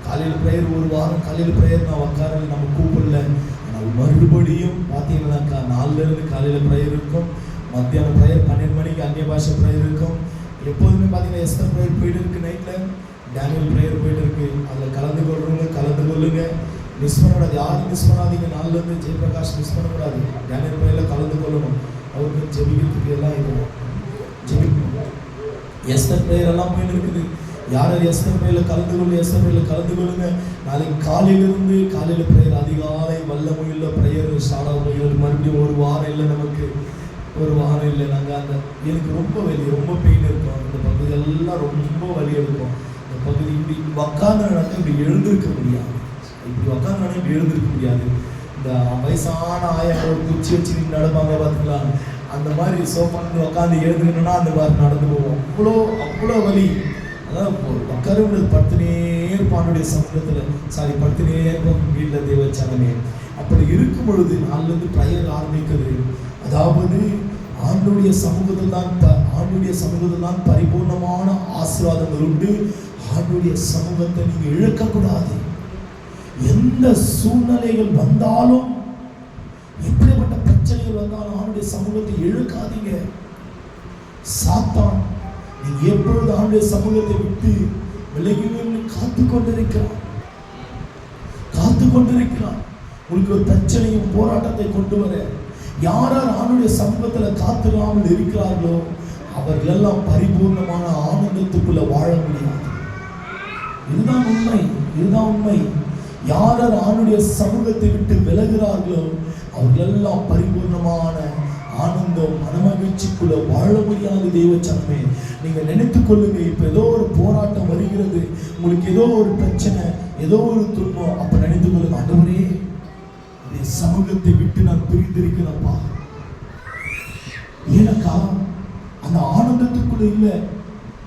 காலையில் ப்ரேயர், ஒரு வாரம் காலையில் ப்ரேயர் நான் உட்கார நம்ம கூப்பிடல. ஆனால் மறுபடியும் பார்த்தீங்கன்னாக்கா 4லேருந்து காலையில் ப்ரேயர் இருக்கும், மத்தியானம் ப்ரேயர் 12 மணிக்கு அந்நிய பாஷை ப்ரேயர் இருக்கும். எப்போதுமே பார்த்தீங்கன்னா எஸ்தர் ப்ரேயர் போயிட்டு இருக்கு, நைட்டில் டேனியல் ப்ரேயர் போயிட்டு இருக்கு. அதில் கலந்து கொள்ளுங்க. மிஸ் பண்ணக்கூடாது, யாரும் மிஸ் பண்ணாதீங்க. 4லேருந்து ஜெயபிரகாஷ் மிஸ் பண்ணக்கூடாது. டேனியல் ப்ரேயரில் கலந்து கொள்ளணும். அவருக்கு ஜெபிக்கிறதுக்கு எல்லாம் இருக்கும், ஜெபிக்கணும். எஸ்தர் ப்ரேயர் எல்லாம் போயிட்டு இருக்குது. யார் எஸ்எம்ஐல கலந்து கொள்ளுங்க. நாளைக்கு காலையில பிரேயர், அதிகாலை வல்லமையுள்ள பிரேயர் ஸ்டார்ட் ஆகும். மறுபடியும் ஒரு வாரம் இல்லை, நமக்கு ஒரு வாரம் இல்லை. நாங்கள் எனக்கு ரொம்ப பெயின் இருக்கும். இந்த பகுதியெல்லாம் ரொம்ப வலி எடுக்கும். இந்த பகுதி இப்படி உக்காந்து இப்படி எழுந்திருக்க முடியாது. இந்த வயசான ஆயா ஒரு குச்சி வச்சு நடப்பாங்க பார்த்தீங்களா, அந்த மாதிரி சோஃபான்னு உட்காந்து எழுதுனா அந்த மாதிரி நடந்து போவோம். அவ்வளோ வலி. அதான் உட்கார படுத்துனே இருப்பானுடைய சமூகத்தில், படுத்துனே இருப்போம் வீட்டில் தேவச்சாங்கனே. அப்படி இருக்கும் பொழுது நாளிலிருந்து ப்ரேயர் ஆரம்பிக்குது. அதாவது ஆண்டுடைய சமூகத்தில் தான் பரிபூர்ணமான ஆசீர்வாதங்கள் உண்டு. ஆண்டுடைய சமூகத்தை நீங்க இழக்கக்கூடாது. எந்த சூழ்நிலைகள் வந்தாலும், எப்படிப்பட்ட பிரச்சனைகள் வந்தாலும் ஆண்டுடைய சமூகத்தை இழக்காதீங்க. சாத்தான் நீங்க எப்பொழுது ஆண்டுடைய சமூகத்தை விட்டு விலகின்னு காத்து கொண்டிருக்கிறான். உங்களுக்கு ஒரு பிரச்சனையும் போராட்டத்தை கொண்டு வர யார் ஆண்டுடைய சமூகத்தில் காத்திராமல் இருக்கிறார்களோ அவர்கள் எல்லாம் பரிபூர்ணமான ஆனந்தத்துக்குள்ள வாழ முடியாது. இதுதான் உண்மை. யார் ஆண்டுடைய சமூகத்தை விட்டு விலகிறார்களோ அவர்கள் எல்லாம் பரிபூர்ணமான ஆனந்தம், மனமகிழ்ச்சிக்குள்ள வாழ முடியாது. தேவச்சனமே, நீங்க நினைத்துக் கொள்ளுங்க. இப்ப ஏதோ ஒரு போராட்டம் வருகிறது, உங்களுக்கு ஏதோ ஒரு பிரச்சனை, ஏதோ ஒரு துன்பம், அப்ப நினைத்துக் கொள்ளுங்க, ஆண்டவரே இந்த சமூகத்தை விட்டு நான் பிரிந்திருக்கிறேன்ப்பா. ஏனக்கா அந்த ஆனந்தத்துக்குள்ள இல்ல.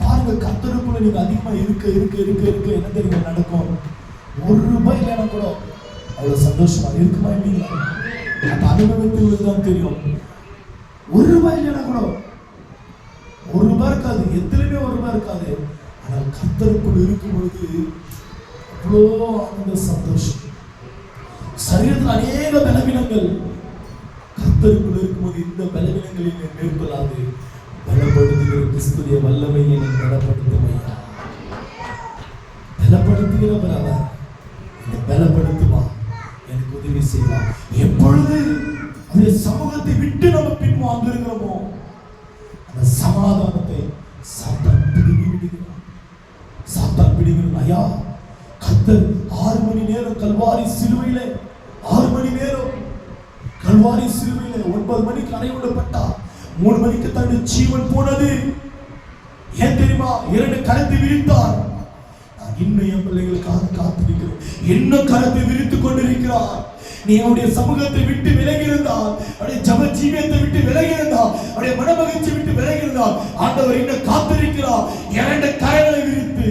பாருங்க, கர்த்தருக்குள்ள நீங்க அதிகமா இருக்க என்ன தெரியுமா நடக்கும்? ₹1 இல்லைன்னா கூட அவ்வளவு சந்தோஷமா இருக்குமா இல்லைங்களா? அந்த அனுபவத்துக்கு தெரியும். ₹1 இல்லைன்னா கூட ₹1 இருக்காது, எதுலையுமே ₹1 இருக்காது. ஆனால் கர்த்தருக்குள் இருக்கும் பொழுது அவ்வளோ ஆனந்த சந்தோஷம். சரீரத்தில் அநேக பலவீனங்கள், கர்த்தருக்குள் இருக்கும்போது இந்த பலவீனங்களை மேற்கொள்ளாது. பலப்படுத்துகிற கிறிஸ்துவின் வல்லமை என்னை பலப்படுத்துமையா. பலப்படுத்துகிறவர் அவர். என்னை பலப்படுத்துவா, எனக்கு உதவி செய்வா. எப்பொழுது அந்த சமூகத்தை விட்டு நம்ம பின்வாங்கிருக்கிறோமோ அந்த சமாதானத்தை சாத்தான் பிடிக்கிறான். ஐயா, கர்த்தர் 6 மணி நேரம் கல்வாரி சிலுவையிலே 9 மணிக்கு அறைவிடப்பட்டார். 3 மணிக்கு தன்னுடைய ஜீவன் போனது. ஏன் தெரியுமா? 2 கரத்தை விரித்தார். நான் இன்னும் என் பிள்ளைகளுக்காக காத்திருக்கிறேன். இன்னும் கரத்தை விரித்துக் கொண்டிருக்கிறார். நீ அவருடைய சமூகத்தை விட்டு விலகி இருந்தால், அவருடைய ஜப ஜீவியத்தை விட்டு விலகி இருந்தால், அவருடைய மனமகிழ்ச்சி விட்டு விலகி இருந்தால், ஆண்டவர் இன்னும் காத்திருக்கிறார். 2 கரங்களை விரித்து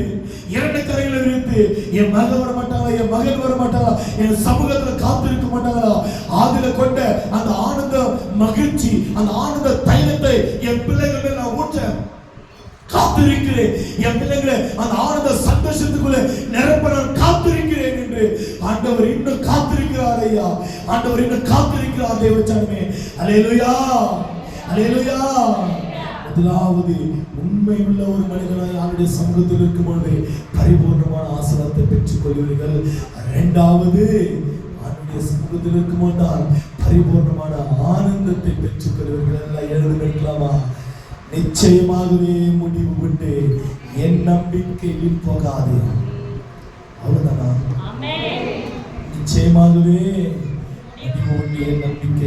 என் மகன் வர மாட்டாங்களா, என் மகன் வர மாட்டாங்களா, என் சமூகத்துல காத்திருக்க மாட்டாங்களா? ஆதில கொண்ட அந்த ஆனந்த மகிழ்ச்சி, அந்த ஆனந்த தைலத்தை என் பிள்ளைகள் மேல் நான் ஊற்ற காத்திருக்கிறேன். என் பிள்ளைகளை அந்த ஆனந்த சந்தோஷத்துக்குள்ள நிரப்ப நான் காத்திருக்கிறேன் என்று ஆண்டவர் இன்னும் காத்திருக்கிறார். ஐயா, ஆண்டவர் இன்னும் காத்திருக்கிறார். தேவச்சனமே, அல்லேலூயா, அல்லேலூயா. முதலாவது, உண்மை உள்ள ஒரு மனிதனாய் அவருடைய சமூகத்தில் இருக்கும் பொழுது பரிபூர்ணமான ஆசீர்வாதத்தை பெற்றுக் கொள்வீர்கள். 2வது, அவருடைய சமூகத்தில் இருக்கும் போதுதான் பரிபூர்ணமான ஆனந்தத்தை பெற்றுக் கொள்வீர்கள். எல்லாம் எழுதுக்கலாமா? நிச்சயமாகவே முடிவு கொண்டு என் நம்பிக்கையில் போகாது. அவ்வளவுதானா? நிச்சயமாகவே முடிவு கொண்டு என் நம்பிக்கை